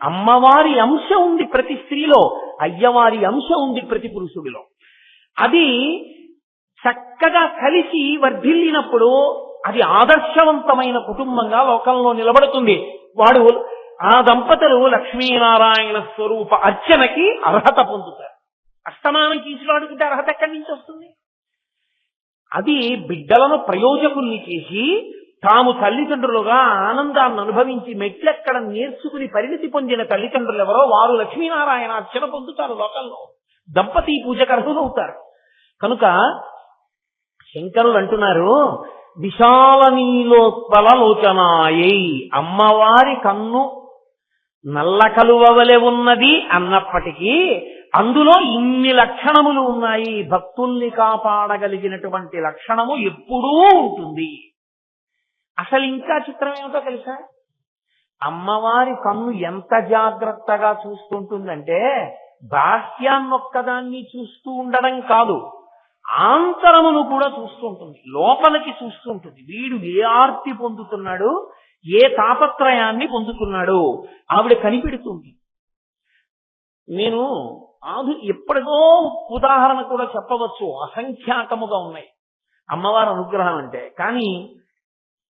అమ్మవారి అంశ ఉంది ప్రతి స్త్రీలో, అయ్యవారి అంశ ఉంది ప్రతి పురుషుడిలో. అది చక్కగా కలిసి వర్ధిల్లినప్పుడు అది ఆదర్శవంతమైన కుటుంబంగా లోకంలో నిలబడుతుంది. వాడు ఆ దంపతులు లక్ష్మీనారాయణ స్వరూప అర్చనకి అర్హత పొందుతారు. అస్తమానం కీసులాడుకుంటే అర్హత ఎక్కడి నుంచి వస్తుంది? అది బిడ్డలను ప్రయోజకుల్ని చేసి తాము తల్లిదండ్రులుగా ఆనందాన్ని అనుభవించి మెట్లెక్కడం నేర్చుకుని పరిణితి పొందిన తల్లిదండ్రులు ఎవరో వారు లక్ష్మీనారాయణ అర్చన పొందుతారు. లోకంలో దంపతి పూజకు అర్హులవుతారు. కనుక శంకరులు అంటున్నారు, విశాల నీలోత్పల లోచనాయై, అమ్మవారి కన్ను నల్ల కలువవలె ఉన్నది అన్నప్పటికీ అందులో ఇన్ని లక్షణములు ఉన్నాయి. భక్తుల్ని కాపాడగలిగినటువంటి లక్షణము ఎప్పుడూ ఉంటుంది. అసలు ఇంకా చిత్రం ఏమిటో తెలుసా? అమ్మవారి కన్ను ఎంత జాగ్రత్తగా చూస్తుంటుందంటే బాహ్యాన్నొక్కదాన్ని చూస్తూ ఉండడం కాదు, ఆంతరమును కూడా చూస్తుంటుంది, లోపలికి చూస్తుంటుంది. వీడు ఏ ఆర్తి పొందుతున్నాడు, ఏ తాపత్రయాన్ని పొందుతున్నాడు ఆవిడ కనిపెడుతుంది. నేను ఎప్పటికో ఉదాహరణ కూడా చెప్పవచ్చు, అసంఖ్యాకముగా ఉన్నాయి అమ్మవారి అనుగ్రహం అంటే. కానీ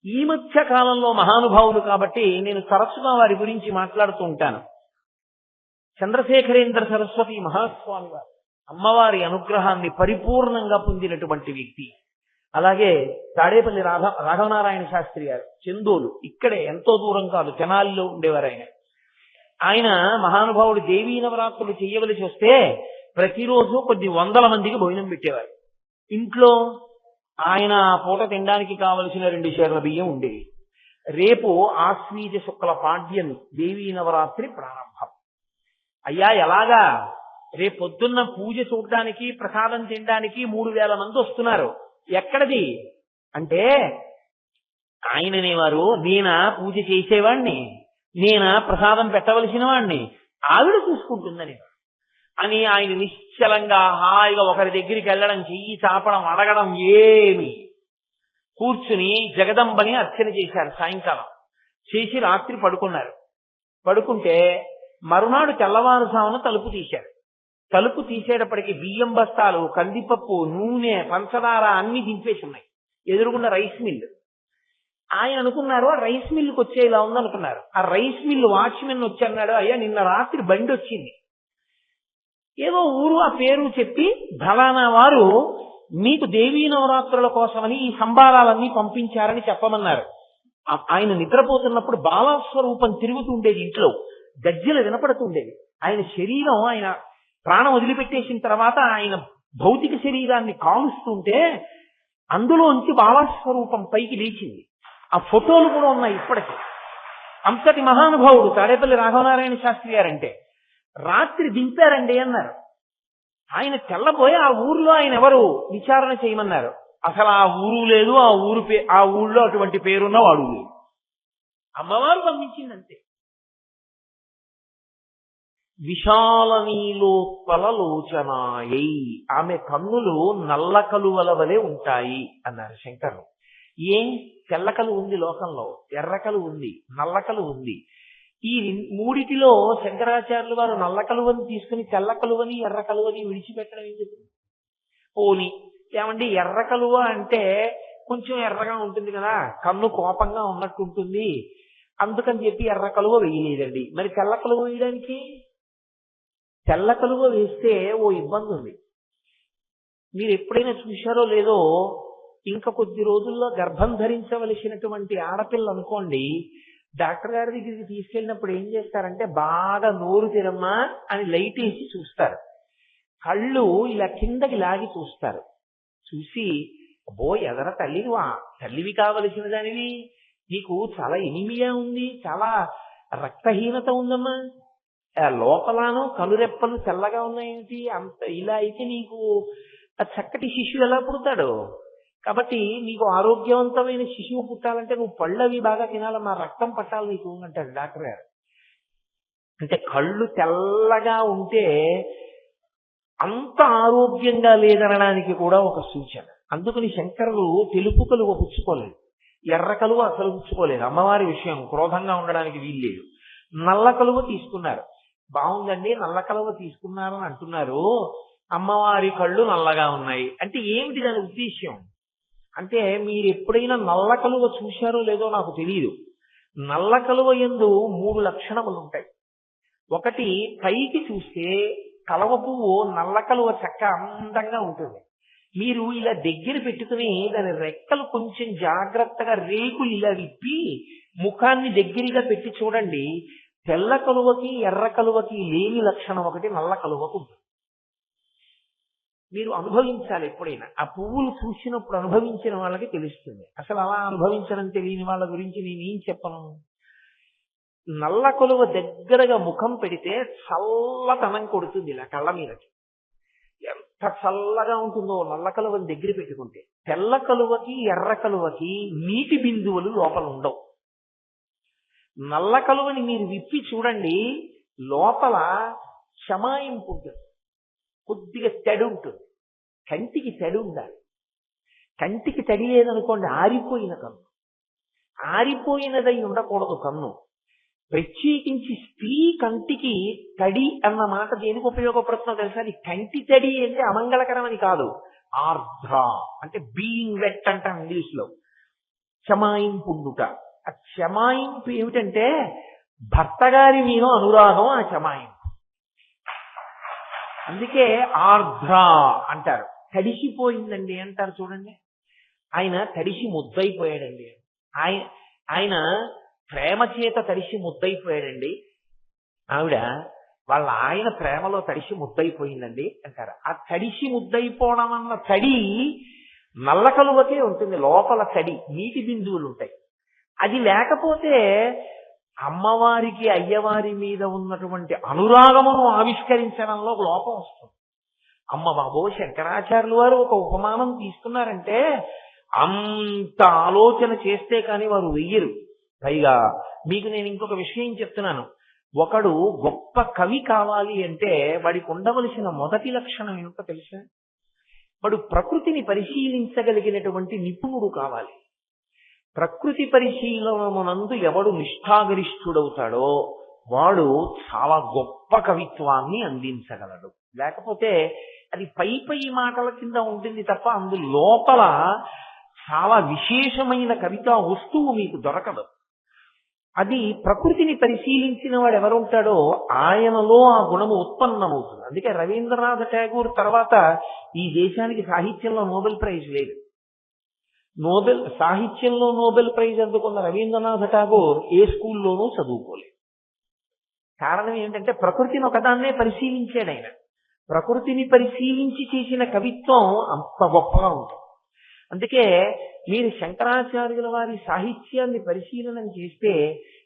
ఈ మధ్య కాలంలో మహానుభావులు కాబట్టి నేను తరచుగా వారి గురించి మాట్లాడుతూ ఉంటాను. చంద్రశేఖరేంద్ర సరస్వతి మహాస్వామి వారు అమ్మవారి అనుగ్రహాన్ని పరిపూర్ణంగా పొందినటువంటి వ్యక్తి. అలాగే తాడేపల్లి రాఘవనారాయణ శాస్త్రి గారు చెందోలు, ఇక్కడే ఎంతో దూరం కాదు, తెనాలిలో ఉండేవారు ఆయన. ఆయన మహానుభావుడు దేవీ నవరాత్రులు చేయవలసి వస్తే ప్రతిరోజు కొద్ది వందల మందికి భోజనం పెట్టేవారు. ఇంట్లో ఆయన పూట తినడానికి కావలసిన 2 షేర్ల బియ్యం ఉండేవి. రేపు ఆశ్వీజ శుక్ల పాడ్యమి దేవీ నవరాత్రి ప్రారంభం. అయ్యా ఎలాగా? రేపు పొద్దున్న పూజ చూడడానికి ప్రసాదం తినడానికి 3000 మంది వస్తున్నారు. ఎక్కడిది అంటే ఆయననేవారు, నేనా పూజ చేసేవాణ్ణి, నేనా ప్రసాదం పెట్టవలసిన వాణ్ణి, ఆవిడ చూసుకుంటుందని అని ఆయన నిశ్చలంగా హాయిగా ఒకరి దగ్గరికి వెళ్ళడం, చెయ్యి చాపడం, అడగడం ఏమి, కూర్చుని జగదంబని అర్చన చేశారు. సాయంకాలం చేసి రాత్రి పడుకున్నారు. పడుకుంటే మరునాడు తెల్లవారుజామున తలుపు తీశారు. తలుపు తీసేటప్పటికి బియ్యం బస్తాలు, కందిపప్పు, నూనె, పంచదార అన్ని దింపేసి ఉన్నాయి. ఎదురుగున్న రైస్ మిల్. ఆయన అనుకున్నారు ఆ రైస్ మిల్లుకి వచ్చే ఇలా ఉందనుకున్నారు. ఆ రైస్ మిల్లు వాచ్మెన్ వచ్చి అన్నాడు, అయ్యా నిన్న రాత్రి బండి వచ్చింది, ఏదో ఊరు ఆ పేరు చెప్పి ఫలానా వారు మీకు దేవీ నవరాత్రుల కోసమని ఈ సంభారాలన్నీ పంపించారని చెప్పమన్నారు. ఆయన నిద్రపోతున్నప్పుడు బాలస్వరూపం తిరుగుతుండేది, ఇంట్లో గజ్జెలు వినపడుతుండేది. ఆయన శరీరం, ఆయన ప్రాణం వదిలిపెట్టేసిన తర్వాత ఆయన భౌతిక శరీరాన్ని కాలుస్తుంటే అందులోంచి బాలస్వరూపం పైకి లేచింది. ఆ ఫోటోలు కూడా ఉన్నాయి ఇప్పటికీ. అంతటి మహానుభావుడు తాడేపల్లి రాఘవనారాయణ శాస్త్రి గారంటే. రాత్రి దింపారండి అన్నారు. ఆయన తెల్లబోయి ఆ ఊర్లో ఆయన ఎవరు విచారణ చేయమన్నారు. అసలు ఆ ఊరు లేదు, ఆ ఊళ్ళో అటువంటి పేరున్న వాడు లేదు. అమ్మవారు పంపించిందంతే. విశాల నీలోత్పల లోచనాయై, ఆమె కన్నులు నల్ల కలువల వలె ఉంటాయి అన్నారు శంకరులు. ఏం తెల్లకలు ఉంది లోకంలో, ఎర్రకలు ఉంది, నల్లకలు ఉంది. ఈ మూడిటిలో శంకరాచార్యులు వారు నల్ల కలువని తీసుకుని తెల్ల కలువని ఎర్ర కలువని విడిచిపెట్టడం ఎందుకు? పోని ఏమండి, ఎర్ర కలువ అంటే కొంచెం ఎర్రగా ఉంటుంది కదా, కన్ను కోపంగా ఉన్నట్టు ఉంటుంది, అందుకని చెప్పి ఎర్ర కలువ వేయలేదండి. మరి తెల్ల కలువ వేయడానికి? తెల్ల కలువ వేస్తే ఓ ఇబ్బంది ఉంది. మీరు ఎప్పుడైనా చూశారో లేదో, ఇంకా కొద్ది రోజుల్లో గర్భం ధరించవలసినటువంటి ఆడపిల్ల అనుకోండి, డాక్టర్ గారి దగ్గరికి తీసుకెళ్ళినప్పుడు ఏం చేస్తారంటే బాగా నోరు తెరమ్మా అని లైట్ వేసి చూస్తారు. కళ్ళు ఇలా కిందకి లాగి చూస్తారు. చూసి అబ్బో ఎదర తల్లివి కావలసిన దానివి, నీకు చాలా ఎనిమియా ఉంది, చాలా రక్తహీనత ఉందమ్మా, లోపలను కనురెప్పలు తెల్లగా ఉన్నాయేంటి, అంత ఇలా అయితే నీకు చక్కటి శిశువు ఎలా పుడతాడు? కాబట్టి నీకు ఆరోగ్యవంతమైన శిశువు పుట్టాలంటే నువ్వు పళ్ళవి బాగా తినాలమ్మా, రక్తం పట్టాలి నీకు అంటాడు డాక్టర్ గారు. అంటే కళ్ళు తెల్లగా ఉంటే అంత ఆరోగ్యంగా లేదనడానికి కూడా ఒక సూచన. అందుకని శంకరులు తెలుపు కలువ పుచ్చుకోలేదు, ఎర్ర కలువ అసలు పుచ్చుకోలేదు. అమ్మవారి విషయం క్రోధంగా ఉండడానికి వీల్లేదు. నల్ల కలువ తీసుకున్నారు. బాగుందండి, నల్ల కలువ తీసుకున్నారని అంటున్నారు, అమ్మవారి కళ్ళు నల్లగా ఉన్నాయి అంటే ఏమిటి దాని ఉద్దేశ్యం? అంటే మీరు ఎప్పుడైనా నల్ల కలువ చూశారో లేదో నాకు తెలియదు. నల్ల కలువ యందు 3 లక్షణములు ఉంటాయి. ఒకటి, పైకి చూస్తే కలువ పువ్వు నల్ల కలువ చెక్క అందంగా ఉంటుంది. మీరు ఇలా దగ్గర పెట్టుకుని దాని రెక్కలు కొంచెం జాగ్రత్తగా రేకులు ఇలా విప్పి ముఖాన్ని దగ్గరగా పెట్టి చూడండి, తెల్ల కలువకి ఎర్ర కలువకి లేని లక్షణం ఒకటి నల్ల కలువకు ఉంటుంది. మీరు అనుభవించాలి ఎప్పుడైనా. ఆ పువ్వులు చూసినప్పుడు అనుభవించిన వాళ్ళకి తెలుస్తుంది. అసలు అలా అనుభవించడం తెలియని వాళ్ళ గురించి నేనేం చెప్పను. నల్ల కలువ దగ్గరగా ముఖం పెడితే చల్లతనం కొడుతుంది ఇలా కళ్ళ మీదకి. ఎంత చల్లగా ఉంటుందో నల్ల కలువని దగ్గర పెట్టుకుంటే. తెల్ల కలువకి ఎర్ర కలువకి నీటి బిందువులు లోపల ఉండవు. నల్ల కలువని మీరు విప్పి చూడండి, లోపల శమాయింపు ఉంటుంది, కొద్దిగా తడి ఉంటుంది. కంటికి తడి ఉండాలి. కంటికి తడి లేదనుకోండి ఆరిపోయిన కన్ను. ఆరిపోయినదై ఉండకూడదు కన్ను. ప్రత్యేకించి స్త్రీ కంటికి తడి అన్న మాట దేనికి ఉపయోగపడుతుందో తెలుసా? అది కంటి తడి అంటే అమంగళకరమని కాదు, ఆర్ద్ర అంటే బీయింగ్ వెట్ అంటాం ఇంగ్లీష్ లో. క్షమాయింపు ఉండుట. ఆ క్షమాయింపు ఏమిటంటే భర్త గారి మీద అనురాగం ఆ క్షమాయింపు. అందుకే ఆర్ద్ర అంటారు. తడిసిపోయిందండి అంటారు చూడండి. ఆయన తడిసి ముద్దయిపోయాడండి. ఆయన ప్రేమ చేత తడిసి ముద్దయిపోయాడండి. ఆవిడ వాళ్ళ ఆయన ప్రేమలో తడిసి ముద్దయిపోయిందండి అంటారు. ఆ తడిసి ముద్దయిపోవడం అన్న తడి నల్ల కలువకే ఉంటుంది. లోపల తడి నీటి బిందువులు ఉంటాయి. అది లేకపోతే అమ్మవారికి అయ్యవారి మీద ఉన్నటువంటి అనురాగమును ఆవిష్కరించడంలో లోపం వస్తుంది. అమ్మ బాబో, శంకరాచార్యులు వారు ఒక ఉపమానం తీసుకున్నారంటే అంత ఆలోచన చేస్తే కానీ వారు వెయ్యరు. పైగా మీకు నేను ఇంకొక విషయం చెప్తున్నాను. ఒకడు గొప్ప కవి కావాలి అంటే వాడికి ఉండవలసిన మొదటి లక్షణం ఏమిటో తెలుసా? వాడు ప్రకృతిని పరిశీలించగలిగినటువంటి నిపుణుడు కావాలి. ప్రకృతి పరిశీలనమునందు ఎవడు నిష్ఠాగరిష్ఠుడవుతాడో వాడు చాలా గొప్ప కవిత్వాన్ని అందించగలడు. లేకపోతే అది పై పై మాటల కింద ఉంటుంది తప్ప అందు లోపల చాలా విశేషమైన కవితా వస్తువు మీకు దొరకదు. అది ప్రకృతిని పరిశీలించిన వాడు ఎవరుంటాడో ఆయనలో ఆ గుణము ఉత్పన్నమవుతుంది. అందుకే రవీంద్రనాథ్ ఠాగూర్ తర్వాత ఈ దేశానికి సాహిత్యంలో నోబెల్ ప్రైజ్ లేదు. సాహిత్యంలో నోబెల్ ప్రైజ్ అందుకున్న రవీంద్రనాథ్ ఠాగూర్ ఏ స్కూల్లోనూ చదువుకోలేదు. కారణం ఏంటంటే ప్రకృతిని ఒకదాన్నే పరిశీలించాడు ఆయన. ప్రకృతిని పరిశీలించి చేసిన కవిత్వం అంత గొప్పగా ఉంటుంది. అందుకే మీరు శంకరాచార్యుల వారి సాహిత్యాన్ని పరిశీలన చేస్తే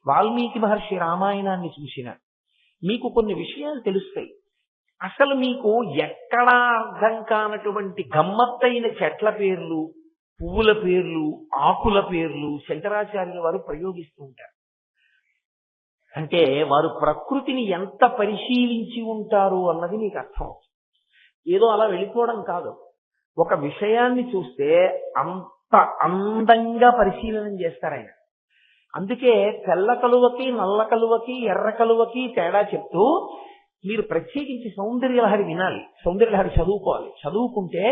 వాల్మీకి మహర్షి రామాయణాన్ని చూసిన మీకు కొన్ని విషయాలు తెలుస్తాయి. అసలు మీకు ఎక్కడా అర్థం కానటువంటి గమ్మత్తైన చెట్ల పేర్లు, పువ్వుల పేర్లు, ఆకుల పేర్లు శంకరాచార్యుల వారు ప్రయోగిస్తూ ఉంటారు. అంటే వారు ప్రకృతిని ఎంత పరిశీలించి ఉంటారు అన్నది మీకు అర్థం. ఏదో అలా వెళ్ళిపోవడం కాదు. ఒక విషయాన్ని చూస్తే అంత అందంగా పరిశీలన చేస్తారు ఆయన. అందుకే తెల్ల కలువకి, నల్ల కలువకి, ఎర్ర కలువకి తేడా చెప్తూ మీరు ప్రత్యేకించి సౌందర్యలహరి వినాలి, సౌందర్యలహరి చదువుకోవాలి. చదువుకుంటే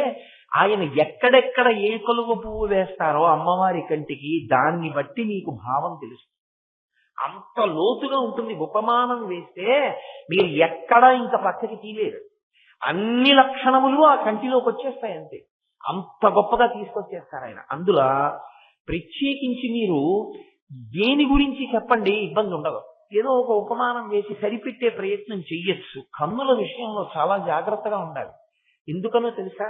ఆయన ఎక్కడెక్కడ ఏ కలువ పువ్వు వేస్తారో అమ్మవారి కంటికి దాన్ని బట్టి మీకు భావం తెలుస్తుంది. అంత లోతుగా ఉంటుంది. ఉపమానం వేస్తే మీరు ఎక్కడా ఇంకా పక్కకి తీయలేరు. అన్ని లక్షణములు ఆ కంటిలోకి వచ్చేస్తాయి అంతే. అంత గొప్పగా తీసుకొచ్చేస్తారు ఆయన. అందులో ప్రత్యేకించి మీరు దేని గురించి చెప్పండి, ఇబ్బంది ఉండదు. ఏదో ఒక ఉపమానం వేసి సరిపెట్టే ప్రయత్నం చెయ్యొచ్చు. కన్నుల విషయంలో చాలా జాగ్రత్తగా ఉండాలి. ఎందుకనో తెలుసా?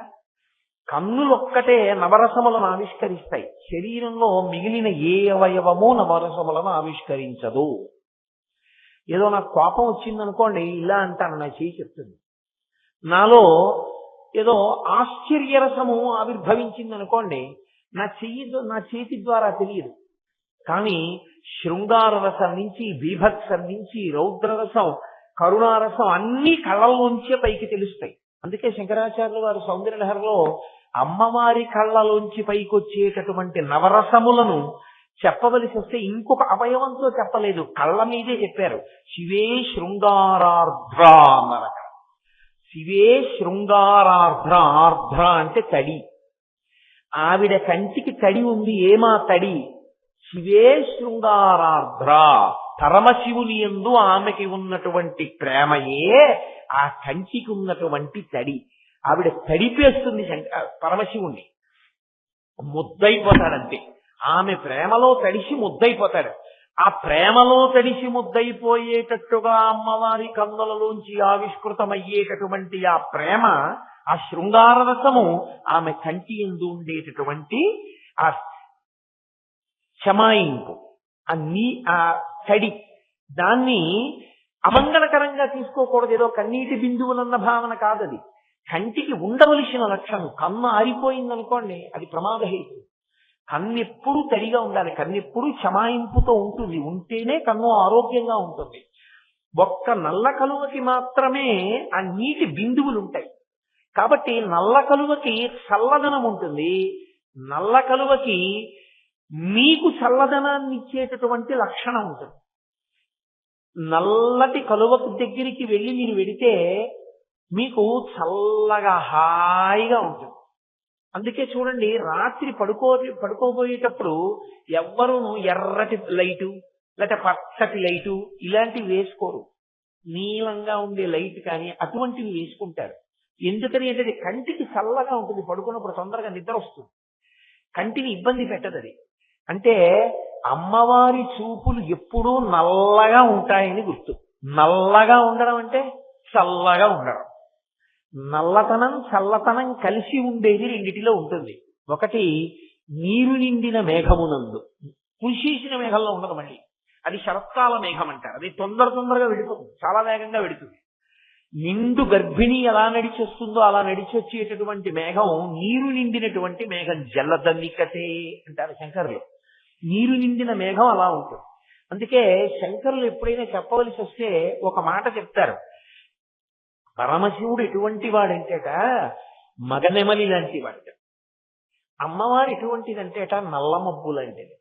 కన్నులొక్కటే నవరసములను ఆవిష్కరిస్తాయి. శరీరంలో మిగిలిన ఏ అవయవము నవరసములను ఆవిష్కరించదు. ఏదో నాకు కోపం వచ్చిందనుకోండి, ఇలా అంటాను, నా చేయి చెప్తుంది. నాలో ఏదో ఆశ్చర్యరసము ఆవిర్భవించిందనుకోండి, నా చేతి ద్వారా తెలియదు. కానీ శృంగార రసం నుంచి, బీభత్సం నుంచి, రౌద్రరసం, కరుణారసం అన్ని కళ్ళలోంచే పైకి తెలుస్తాయి. అందుకే శంకరాచార్యులు వారు సౌందర్యలహరిలో అమ్మవారి కళ్ళలోంచి పైకొచ్చేటటువంటి నవరసములను చెప్పవలసి వస్తే ఇంకొక అవయవంతో చెప్పలేదు, కళ్ళ మీదే చెప్పారు. శివే శృంగారార్ధ్ర అన్నారు అక్కడ. శివే శృంగారార్ధ్ర, ఆర్ధ్ర అంటే తడి. ఆవిడ కంటికి తడి ఉంది, ఏమా తడి? శివే శృంగారార్ధ్ర, పరమశివుని యందు ఆమెకి ఉన్నటువంటి ప్రేమయే ఆ కంటికి ఉన్నటువంటి తడి. ఆవిడ తడిపేస్తుంది పరమశివుణ్ణి, ముద్దయిపోతాడంతే. ఆమె ప్రేమలో తడిసి ముద్దయిపోతాడు. ఆ ప్రేమలో తడిసి ముద్దయిపోయేటట్టుగా అమ్మవారి కన్నులలోంచి ఆవిష్కృతమయ్యేటటువంటి ఆ ప్రేమ, ఆ శృంగార రసము ఆమె కంటి యందు ఉండేటటువంటి ఆ చమాయింపు, ఆ తడి, దాన్ని అమంగళకరంగా తీసుకోకూడదు. ఏదో కన్నీటి బిందువులన్న భావన కాదది. కంటికి ఉండవలసిన లక్షణం. కన్ను ఆరిపోయిందనుకోండి, అది ప్రమాదహేతు. కన్నెప్పుడు తడిగా ఉండాలి, కన్నెప్పుడు చమాయింపుతో ఉంటుంది. ఉంటేనే కన్ను ఆరోగ్యంగా ఉంటుంది. ఒక్క నల్ల కలువకి మాత్రమే ఆ నీటి బిందువులు ఉంటాయి. కాబట్టి నల్ల కలువకి చల్లదనం ఉంటుంది. నల్ల కలువకి మీకు చల్లదనాన్ని ఇచ్చేటటువంటి లక్షణం ఉంటుంది. నల్లటి కలువకు దగ్గరికి వెళ్ళి మీరు వెడితే మీకు చల్లగా హాయిగా ఉంటుంది. అందుకే చూడండి, రాత్రి పడుకోబోయేటప్పుడు ఎవ్వరూ ఎర్రటి లైటు లేకపోతే పచ్చటి లైటు ఇలాంటివి వేసుకోరు. నీలంగా ఉండే లైట్ కానీ అటువంటివి వేసుకుంటారు. ఎందుకని అంటే కంటికి చల్లగా ఉంటుంది. పడుకున్నప్పుడు తొందరగా నిద్ర వస్తుంది, కంటిని ఇబ్బంది పెట్టదు అది. అంటే అమ్మవారి చూపులు ఎప్పుడూ నల్లగా ఉంటాయని గుర్తు. నల్లగా ఉండడం అంటే చల్లగా ఉండడం. నల్లతనం చల్లతనం కలిసి ఉండేది రెండిటిలో ఉంటుంది. ఒకటి నీరు నిండిన మేఘమునందు, కురిసేసిన మేఘంలో ఉండదు. మళ్ళీ అది శరత్కాల మేఘం అంటారు. అది తొందరగా వెడుతుంది, చాలా వేగంగా వెడుతుంది. నిండు గర్భిణి ఎలా నడిచి వస్తుందో అలా నడిచి వచ్చేటటువంటి మేఘం నీరు నిండినటువంటి మేఘం. జలదన్నికతే అంటారు శంకరులు. నీరు నిండిన మేఘం అలా ఉంటుంది. అందుకే శంకరులు ఎప్పుడైనా చెప్పవలసి వస్తే ఒక మాట చెప్తారు. పరమశివుడు ఎటువంటి వాడంటేట మగనెమలి లాంటి వాడు. అమ్మవారు ఎటువంటిదంటేట నల్ల మబ్బు లాంటిది.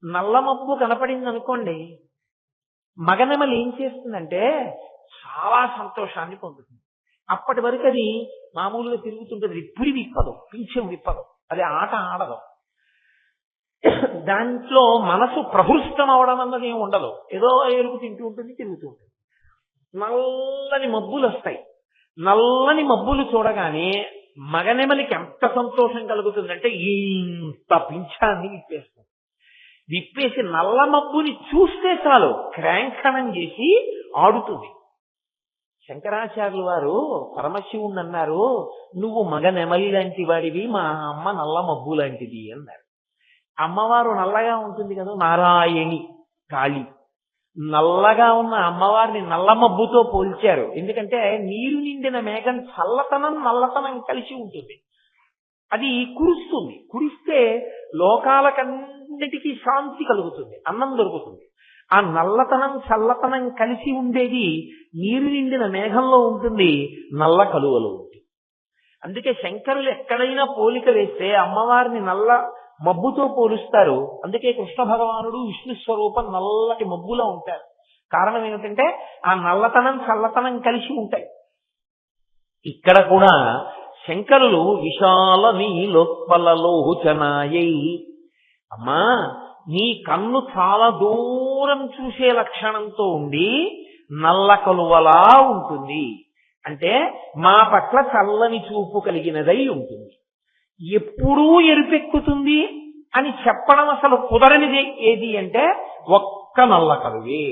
నల్ల మబ్బు కనపడింది అనుకోండి, మగనెమలి ఏం చేస్తుందంటే చాలా సంతోషాన్ని పొందుతుంది. అప్పటి వరకు అది మామూలుగా తిరుగుతుంటుంది, విప్పురి విప్పదు, పింఛం విప్పదు, అది ఆట ఆడదు. దాంట్లో మనసు ప్రహృష్టం అవడం అన్నది ఏమి ఉండదు. ఏదో ఎరుపు తింటూ ఉంటుంది, తిరుగుతూ ఉంటుంది. నల్లని మబ్బులు వస్తాయి. నల్లని మబ్బులు చూడగానే మగనెమలికి ఎంత సంతోషం కలుగుతుందంటే ఇంత పింఛాన్ని విప్పేస్తుంది. విప్పేసి నల్ల మబ్బుని చూస్తే చాలు క్రాంఖనం చేసి ఆడుతుంది. శంకరాచార్యులు వారు పరమశివుణ్ణి అన్నారు, నువ్వు మగనెమలి లాంటి వాడివి, మా అమ్మ నల్ల మబ్బు లాంటిది అన్నారు. అమ్మవారు నల్లగా ఉంటుంది కదా, నారాయణి కాళి. నల్లగా ఉన్న అమ్మవారిని నల్ల మబ్బుతో పోల్చారు. ఎందుకంటే నీరు నిండిన మేఘం చల్లతనం నల్లతనం కలిసి ఉంటుంది. అది కురుస్తుంది. కురిస్తే లోకాలకన్నిటికీ శాంతి కలుగుతుంది, అన్నం దొరుకుతుంది. ఆ నల్లతనం చల్లతనం కలిసి ఉండేది నీరు నిండిన మేఘంలో ఉంటుంది, నల్ల కలువలో ఉంటుంది. అందుకే శంకరులు ఎక్కడైనా పోలిక వేస్తే అమ్మవారిని నల్ల మబ్బుతో పోలుస్తారు. అందుకే కృష్ణ భగవానుడు విష్ణు స్వరూపం నల్లటి మబ్బులో ఉంటారు. కారణం ఏమిటంటే ఆ నల్లతనం చల్లతనం కలిసి ఉంటాయి. ఇక్కడ కూడా శంకరులు విశాల నీలోత్పలలోచనాయై, అమ్మా నీ కన్ను చాలా దూరం చూసే లక్షణంతో ఉండి నల్ల కలువలా ఉంటుంది. అంటే మా పట్ల చల్లని చూపు కలిగినదై ఉంటుంది. ఎప్పుడూ ఎరుపెక్కుతుంది అని చెప్పడం అసలు కుదరనిది ఏది అంటే ఒక్క నల్ల కలువే.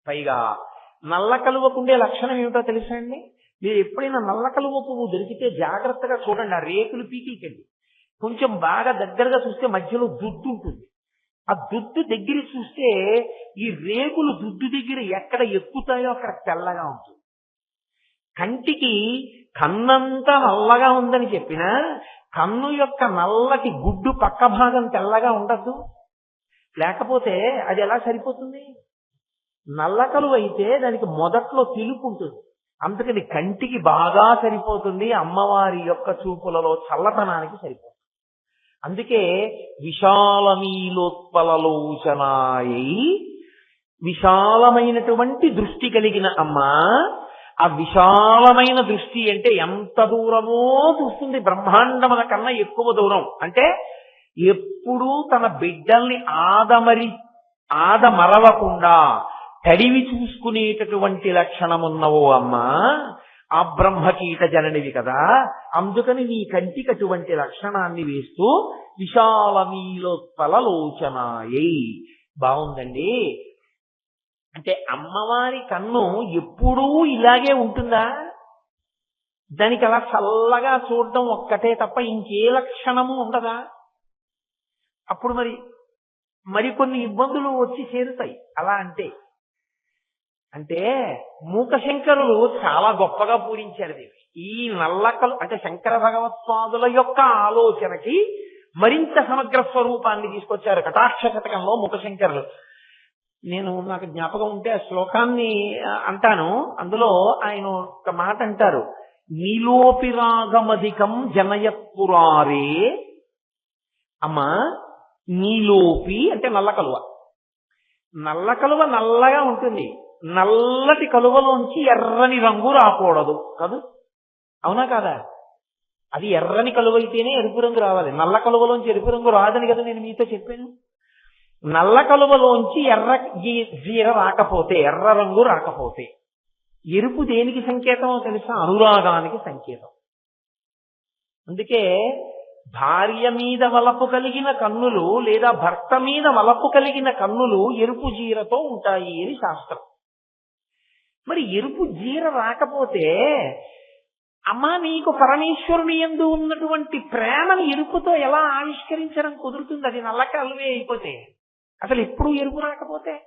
పైగా నల్ల కలువకుండే లక్షణం ఏమిటో తెలుసా అండి? మీరు ఎప్పుడైనా నల్ల కలువ పువ్వు దొరికితే జాగ్రత్తగా చూడండి. ఆ రేకులు పీకికండి. కొంచెం బాగా దగ్గరగా చూస్తే మధ్యలో దుద్దు ఉంటుంది. ఆ దుద్దు దగ్గర చూస్తే ఈ రేకులు దుద్దు దగ్గర ఎక్కడ ఎక్కుతాయో అక్కడ తెల్లగా ఉంటుంది. కంటికి కన్నంతా నల్లగా ఉందని చెప్పినా కన్ను యొక్క నల్లటి గుడ్డు పక్క భాగం తెల్లగా ఉండద్దు. లేకపోతే అది ఎలా సరిపోతుంది? నల్ల కలువ అయితే దానికి మొదట్లో తెలుపు ఉంటుంది. అందుకని కంటికి బాగా సరిపోతుంది, అమ్మవారి యొక్క చూపులలో చల్లతనానికి సరిపోతుంది. అందుకే విశాలమీలోత్పలలోచనాయై, విశాలమైనటువంటి దృష్టి కలిగిన అమ్మ. ఆ విశాలమైన దృష్టి అంటే ఎంత దూరమో చూస్తుంది, బ్రహ్మాండముల కన్నా ఎక్కువ దూరం. అంటే ఎప్పుడూ తన బిడ్డల్ని ఆదమరవకుండా తడివి చూసుకునేటటువంటి లక్షణమున్నవో అమ్మా, ఆ బ్రహ్మకీట జననివి కదా. అందుకని నీ కంటికి అటువంటి లక్షణాన్ని వేస్తూ విశాలమీలోత్పలలోచనాయై. బాగుందండి. అంటే అమ్మవారి కన్ను ఎప్పుడూ ఇలాగే ఉంటుందా? దానికి అలా చల్లగా చూడడం ఒక్కటే తప్ప ఇంకే లక్షణము ఉండదా? అప్పుడు మరికొన్ని ఇబ్బందులు వచ్చి చేరుతాయి. అలా అంటే మూకశంకరులు చాలా గొప్పగా పూరించారు దీన్ని. ఈ నల్లకలు అంటే శంకర భగవత్పాదుల యొక్క ఆలోచనకి మరింత సమగ్ర స్వరూపాన్ని తీసుకొచ్చారు కటాక్ష శతకంలో మూకశంకరులు. నాకు జ్ఞాపకం ఉంటే ఆ శ్లోకాన్ని అంటాను. అందులో ఆయన ఒక మాట అంటారు, నీలోపి రాగమధికం జనయత్పురారే. అమ్మా, నీలోపి అంటే నల్ల కలువ. నల్ల కలువ నల్లగా ఉంటుంది. నల్లటి కలువలోంచి ఎర్రని రంగు రాకూడదు కాదు, అవునా కాదా? అది ఎర్రని కలువ అయితేనే ఎరుపు రంగు రావాలి. నల్ల కలువలోంచి ఎరుపు రంగు రాదని కదా నేను మీతో చెప్పాను. నల్ల కలువలోంచి ఎర్ర జీర రాకపోతే, ఎర్ర రంగు రాకపోతే, ఎరుపు దేనికి సంకేతమో తెలుసా? అనురాగానికి సంకేతం. అందుకే భార్య మీద వలపు కలిగిన కన్నులు లేదా భర్త మీద వలపు కలిగిన కన్నులు ఎరుపు జీరతో ఉంటాయి అని శాస్త్రం. మరి ఎరుపు జీర రాకపోతే అమ్మా, నీకు పరమేశ్వరుని యందు ఉన్నటువంటి ప్రేమని ఎరుపుతో ఎలా ఆవిష్కరించడం కుదురుతుంది? అది నల్ల కలువే అయిపోతే, అసలు ఎప్పుడు ఎరుపు రాకపోతే.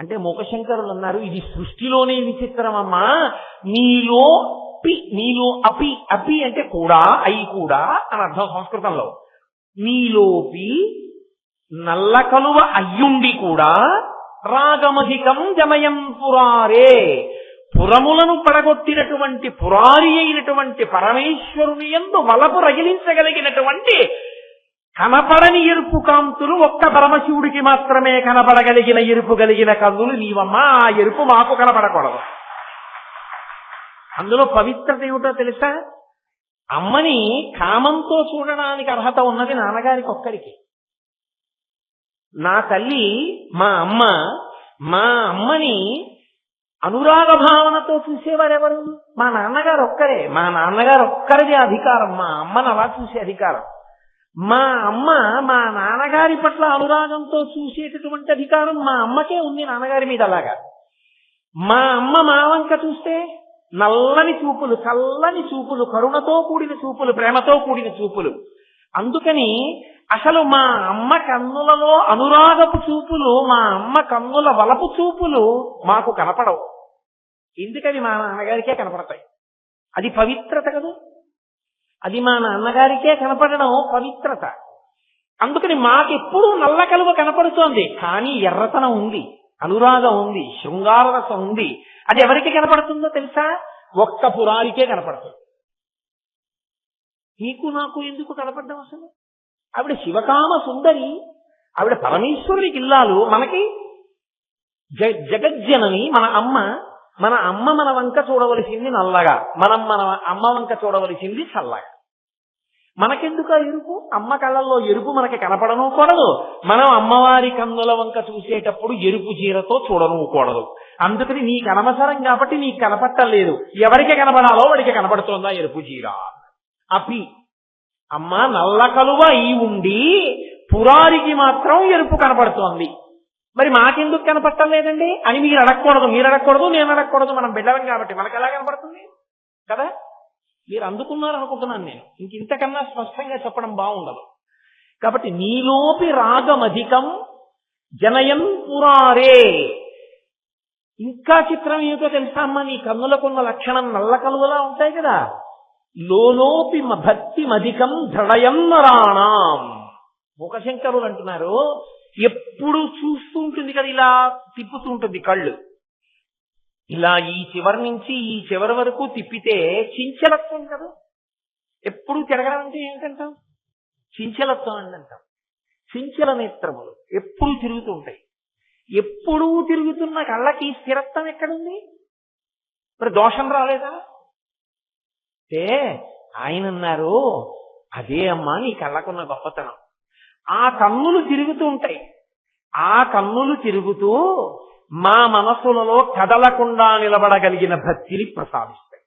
అంటే మూకశంకరులు అన్నారు, ఇది సృష్టిలోనే విచిత్రం అమ్మా. నీలో అపి, అపి అంటే కూడా, అయి కూడా అని అర్థం సంస్కృతంలో. నీలోపి నల్ల కలువ అయ్యుండి కూడా రాగమధికం జమయం పురారే, పురములను పడగొట్టినటువంటి పురారి అయినటువంటి పరమేశ్వరుని యందు వలపు రగిలించగలిగినటువంటి కనపడని ఎరుపు కాంతులు ఒక్క పరమశివుడికి మాత్రమే కనపడగలిగిన ఎరుపు కలిగిన కన్నులు నీవమ్మా. ఆ ఎరుపు మాకు కనపడకూడదు. అందులో పవిత్రత ఏమిటో తెలుసా? అమ్మని కామంతో చూడడానికి అర్హత ఉన్నది నాన్నగారికి ఒక్కరికి. నా తల్లి మా అమ్మని అనురాగ భావనతో చూసేవారెవరు? మా నాన్నగారు ఒక్కరే. మా నాన్నగారు ఒక్కరిది అధికారం మా అమ్మను అలా చూసే అధికారం. మా అమ్మ మా నాన్నగారి పట్ల అనురాగంతో చూసేటటువంటి అధికారం మా అమ్మకే ఉంది నాన్నగారి మీద. అలాగా మా అమ్మ మా వంక చూస్తే నల్లని చూపులు, చల్లని చూపులు, కరుణతో కూడిన చూపులు, ప్రేమతో కూడిన చూపులు. అందుకని అసలు మా అమ్మ కన్నులలో అనురాగపు చూపులు, మా అమ్మ కన్నుల వలపు చూపులు మాకు కనపడవు. ఎందుకని మా నాన్నగారికే కనపడతాయి. అది పవిత్రత కదా. అది మా నాన్నగారికే కనపడడం పవిత్రత. అందుకని మాకెప్పుడు నల్ల కలువ కనపడుతోంది, కానీ ఎర్రతనం ఉంది, అనురాగం ఉంది, శృంగారరసం ఉంది. అది ఎవరికి కనపడుతుందో తెలుసా? ఒక్క పురారికే కనపడుతుంది. నీకు నాకు ఎందుకు కనపడ్డం? అసలు ఆవిడ శివకామ సుందరి, ఆవిడ పరమేశ్వరునికి ఇల్లాలు, మనకి జగజ్జనని మన అమ్మ. మన అమ్మ మన వంక చూడవలసింది నల్లగా, మనం మన అమ్మ వంక చూడవలసింది చల్లగా. మనకెందుకు ఆ ఎరుపు? అమ్మ కళ్ళల్లో ఎరుపు మనకి కనపడనూకూడదు. మనం అమ్మవారి కన్నుల వంక చూసేటప్పుడు ఎరుపు చీరతో చూడనూకూడదు. అందుకని నీకు అనవసరం కాబట్టి నీకు కనపట్టలేదు. ఎవరికి కనపడాలో వాడికి కనపడుతోందా ఎరుపు చీర? అపి అమ్మ నల్ల కలువ ఈ ఉండి పురారికి మాత్రం ఎరుపు కనపడుతోంది. మరి మాకెందుకు కనపట్టలేదండి అని మీరు అడగకూడదు, నేను అడగకూడదు. మనం బిడ్డలం కాబట్టి మనకు ఎలా కనపడుతుంది కదా? మీరు అందుకున్నారు అనుకుంటున్నాను నేను. ఇంతకన్నా స్పష్టంగా చెప్పడం బాగుండదు. కాబట్టి నీలోపి రాగమధికం జనయం పురారే. ఇంకా చిత్రం ఏమిటో తెలుసా అమ్మా? నీ కన్నులకున్న లక్షణం నల్ల కలువలా ఉంటాయి కదా. లోలోపి భక్తి మధికం దృఢయం నరాణం. మూకశంకరులు అంటున్నారు, ఎప్పుడు చూస్తూ ఉంటుంది కదా, ఇలా తిప్పుతూ ఉంటుంది కళ్ళు. ఇలా ఈ చివరి నుంచి ఈ చివరి వరకు తిప్పితే చించలత్వం కదా. ఎప్పుడు తిరగడం అంటే ఏంటంటాం? చించలత్వం అని అంటాం. చించల నేత్రములు ఎప్పుడూ తిరుగుతూ ఉంటాయి. ఎప్పుడూ తిరుగుతున్న కళ్ళకి స్థిరత్వం ఎక్కడుంది? మరి దోషం రాలేదా? అంటే ఆయన అన్నారు, అదే అమ్మా నీ కళ్ళకున్న గొప్పతనం. ఆ కన్నులు తిరుగుతూ ఉంటాయి. ఆ కన్నులు తిరుగుతూ మా మనసులలో కదలకుండా నిలబడగలిగిన భక్తిని ప్రసాదిస్తాయి.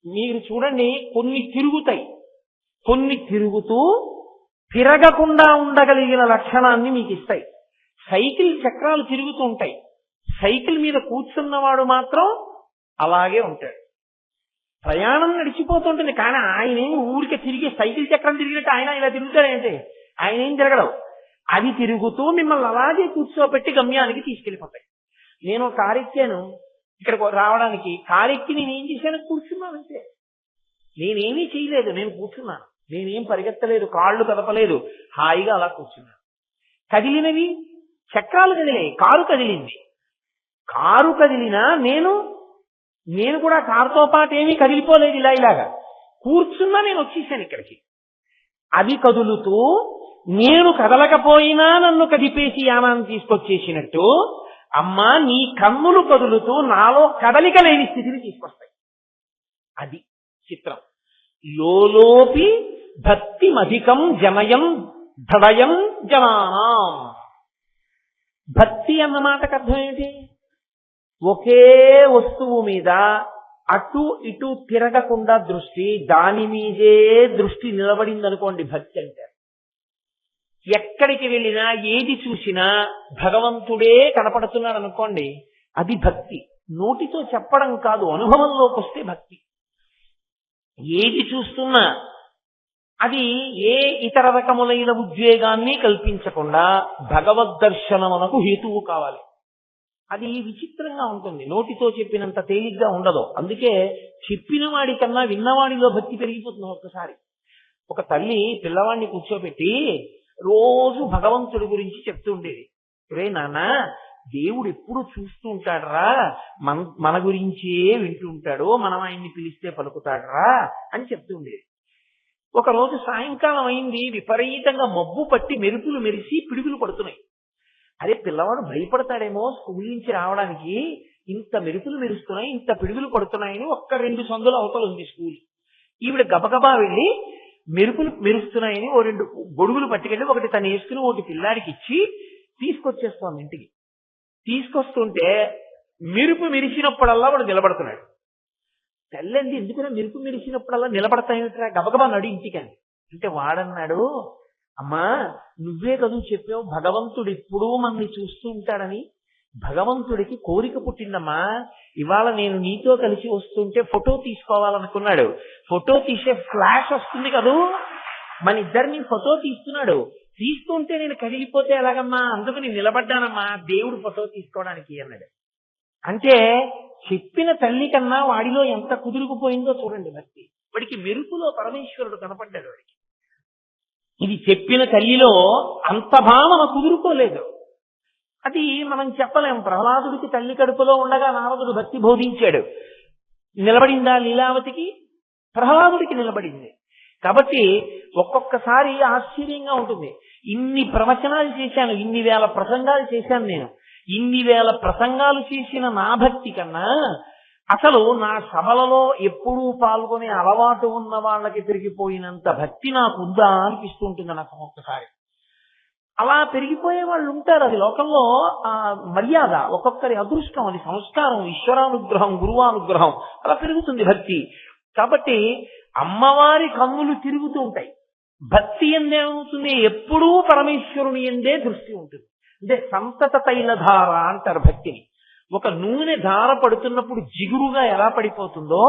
మీరు చూడండి, కొన్ని తిరుగుతాయి, కొన్ని తిరుగుతూ తిరగకుండా ఉండగలిగిన లక్షణాన్ని మీకు ఇస్తాయి. సైకిల్ చక్రాలు తిరుగుతూ ఉంటాయి. సైకిల్ మీద కూర్చున్నవాడు మాత్రం అలాగే ఉంటాడు. ప్రయాణం నడిచిపోతుంటుంది, కానీ ఆయన ఏమి ఊరికే తిరిగి సైకిల్ చక్రం తిరిగినట్టు ఆయన ఇలా తిరుగుతాడేంటి? ఆయన ఏం తిరగడం. అది తిరుగుతూ మిమ్మల్ని అలాగే కూర్చోబెట్టి గమ్యానికి తీసుకెళ్ళిపోతాయి. నేను కారు ఎక్కాను, ఇక్కడ రావడానికి కారెక్కి నేనేం చేశాను? కూర్చున్నానంటే. నేనేమీ చేయలేదు, నేను కూర్చున్నాను. నేనేం పరిగెత్తలేదు, కాళ్ళు కదపలేదు, హాయిగా అలా కూర్చున్నాను. కదిలినవి చక్రాలు కదిలాయి, కారు కదిలింది. కారు కదిలినా నేను కూడా కారుతో పాటు ఏమీ కదిలిపోలేదు. ఇలాగా కూర్చున్నా నేను వచ్చేసాను ఇక్కడికి. అది కదులుతూ నేను కదలకపోయినా నన్ను కదిపేసి యానాన్ని తీసుకొచ్చేసినట్టు అమ్మా నీ కన్నులు కదులుతూ నాలో కదలిక లేని స్థితిని తీసుకొస్తాయి. అది చిత్రం. లోలోపి భక్తిమధికం జనయం ధడయం జనానాం. భక్తి అన్న మాటకు అర్థం ఏంటి? ఒకే వస్తువు మీద అటు ఇటు తిరగకుండా దృష్టి, దాని మీదే దృష్టి నిలబడిందనుకోండి భక్తి అంటే. ఎక్కడికి వెళ్ళినా ఏది చూసినా భగవంతుడే కనపడుతున్నాడు అనుకోండి, అది భక్తి. నోటితో చెప్పడం కాదు, అనుభవంలోకి వస్తే భక్తి. ఏది చూస్తున్నా అది ఏ ఇతర రకములైన ఉద్వేగాన్ని కల్పించకుండా భగవద్దర్శనమునకు హేతువు కావాలి. అది విచిత్రంగా ఉంటుంది, నోటితో చెప్పినంత తేలిగ్గా ఉండదు. అందుకే చెప్పిన వాడి కన్నా విన్నవాడిలో భక్తి పెరిగిపోతుంది. ఒక్కసారి ఒక తల్లి పిల్లవాడిని కూర్చోబెట్టి రోజు భగవంతుడి గురించి చెప్తూ ఉండేది. రే నాన్న, దేవుడు ఎప్పుడు చూస్తూ ఉంటాడరా, మన గురించే వింటూ ఉంటాడు, మనం ఆయన్ని పిలిస్తే పలుకుతాడరా అని చెప్తూ ఉండేది. ఒకరోజు సాయంకాలం అయింది, విపరీతంగా మబ్బు పట్టి మెరుపులు మెరిసి పిడుగులు పడుతున్నాయి. అదే పిల్లవాడు భయపడతాడేమో స్కూల్ నుంచి రావడానికి, ఇంత మెరుపులు మెరుస్తున్నాయి, ఇంత పిడుగులు పడుతున్నాయని. 1-2 సందుల అవతల ఉంది స్కూల్. ఈవిడ గబగబా వెళ్ళి మెరుపులు మెరుస్తున్నాయని 2 గొడుగులు పట్టుకెళ్ళి ఒకటి తను వేసుకుని ఒకటి పిల్లాడికి ఇచ్చి తీసుకొచ్చేస్తోంది ఇంటికి. తీసుకొస్తుంటే మెరుపు మెరిసినప్పుడల్లా వాడు నిలబడుతున్నాడు. తెల్లండి, ఎందుకున్నా మెరుపు మెరిసినప్పుడల్లా నిలబడతాయిట్రా, గబగబా నడు ఇంటికి అని. అంటే వాడన్నాడు, అమ్మా నువ్వే కదూ చెప్పావు భగవంతుడు ఎప్పుడూ మనల్ని చూస్తూ ఉంటాడని. భగవంతుడికి కోరిక పుట్టిందమ్మా. ఇవాళ నేను నీతో కలిసి వస్తుంటే ఫోటో తీసుకోవాలనుకున్నాడు. ఫోటో తీసే ఫ్లాష్ వస్తుంది కదూ, మన ఇద్దరిని ఫోటో తీస్తున్నాడు. తీస్తుంటే నేను కదిలిపోతే ఎలాగమ్మా, అందుకు నేను నిలబడ్డానమ్మా దేవుడు ఫోటో తీసుకోవడానికి అన్నాడు. అంటే చెప్పిన తల్లి కన్నా వాడిలో ఎంత కుదురుకుపోయిందో చూడండి భక్తి. వాడికి మెరుపులో పరమేశ్వరుడు కనపడ్డాడు వాడికి. ఇది చెప్పిన తల్లిలో అంత భావన కుదురుకోలేదు. అది మనం చెప్పలేం. ప్రహ్లాదుడికి తల్లి కడుపులో ఉండగా నారదుడు భక్తి బోధించాడు. నిలబడిందా లీలావతికి? ప్రహ్లాదుడికి నిలబడింది. కాబట్టి ఒక్కొక్కసారి ఆశ్చర్యంగా ఉంటుంది. ఇన్ని ప్రవచనాలు చేశాను, ఇన్ని వేల ప్రసంగాలు చేశాను నేను. ఇన్ని వేల ప్రసంగాలు చేసిన నా భక్తి కన్నా అసలు నా సభలలో ఎప్పుడూ పాల్గొనే అలవాటు ఉన్న వాళ్ళకి పెరిగిపోయినంత భక్తి నాకు ఉందా అనిపిస్తూ ఉంటుంది నాకు ఒక్కొక్కసారి. అలా పెరిగిపోయే వాళ్ళు ఉంటారు. అది లోకంలో మర్యాద, ఒక్కొక్కరి అదృష్టం, అది సంస్కారం, ఈశ్వరానుగ్రహం, గురువానుగ్రహం, అలా పెరుగుతుంది భక్తి. కాబట్టి అమ్మవారి కన్నులు తిరుగుతూ ఉంటాయి. భక్తి ఎందేమవుతుంది? ఎప్పుడూ పరమేశ్వరుని ఎందే దృష్టి ఉంటుంది. అంటే సంతత తైలధార అంటారు భక్తిని. ఒక నూనె ధార పడుతున్నప్పుడు జిగురుగా ఎలా పడిపోతుందో,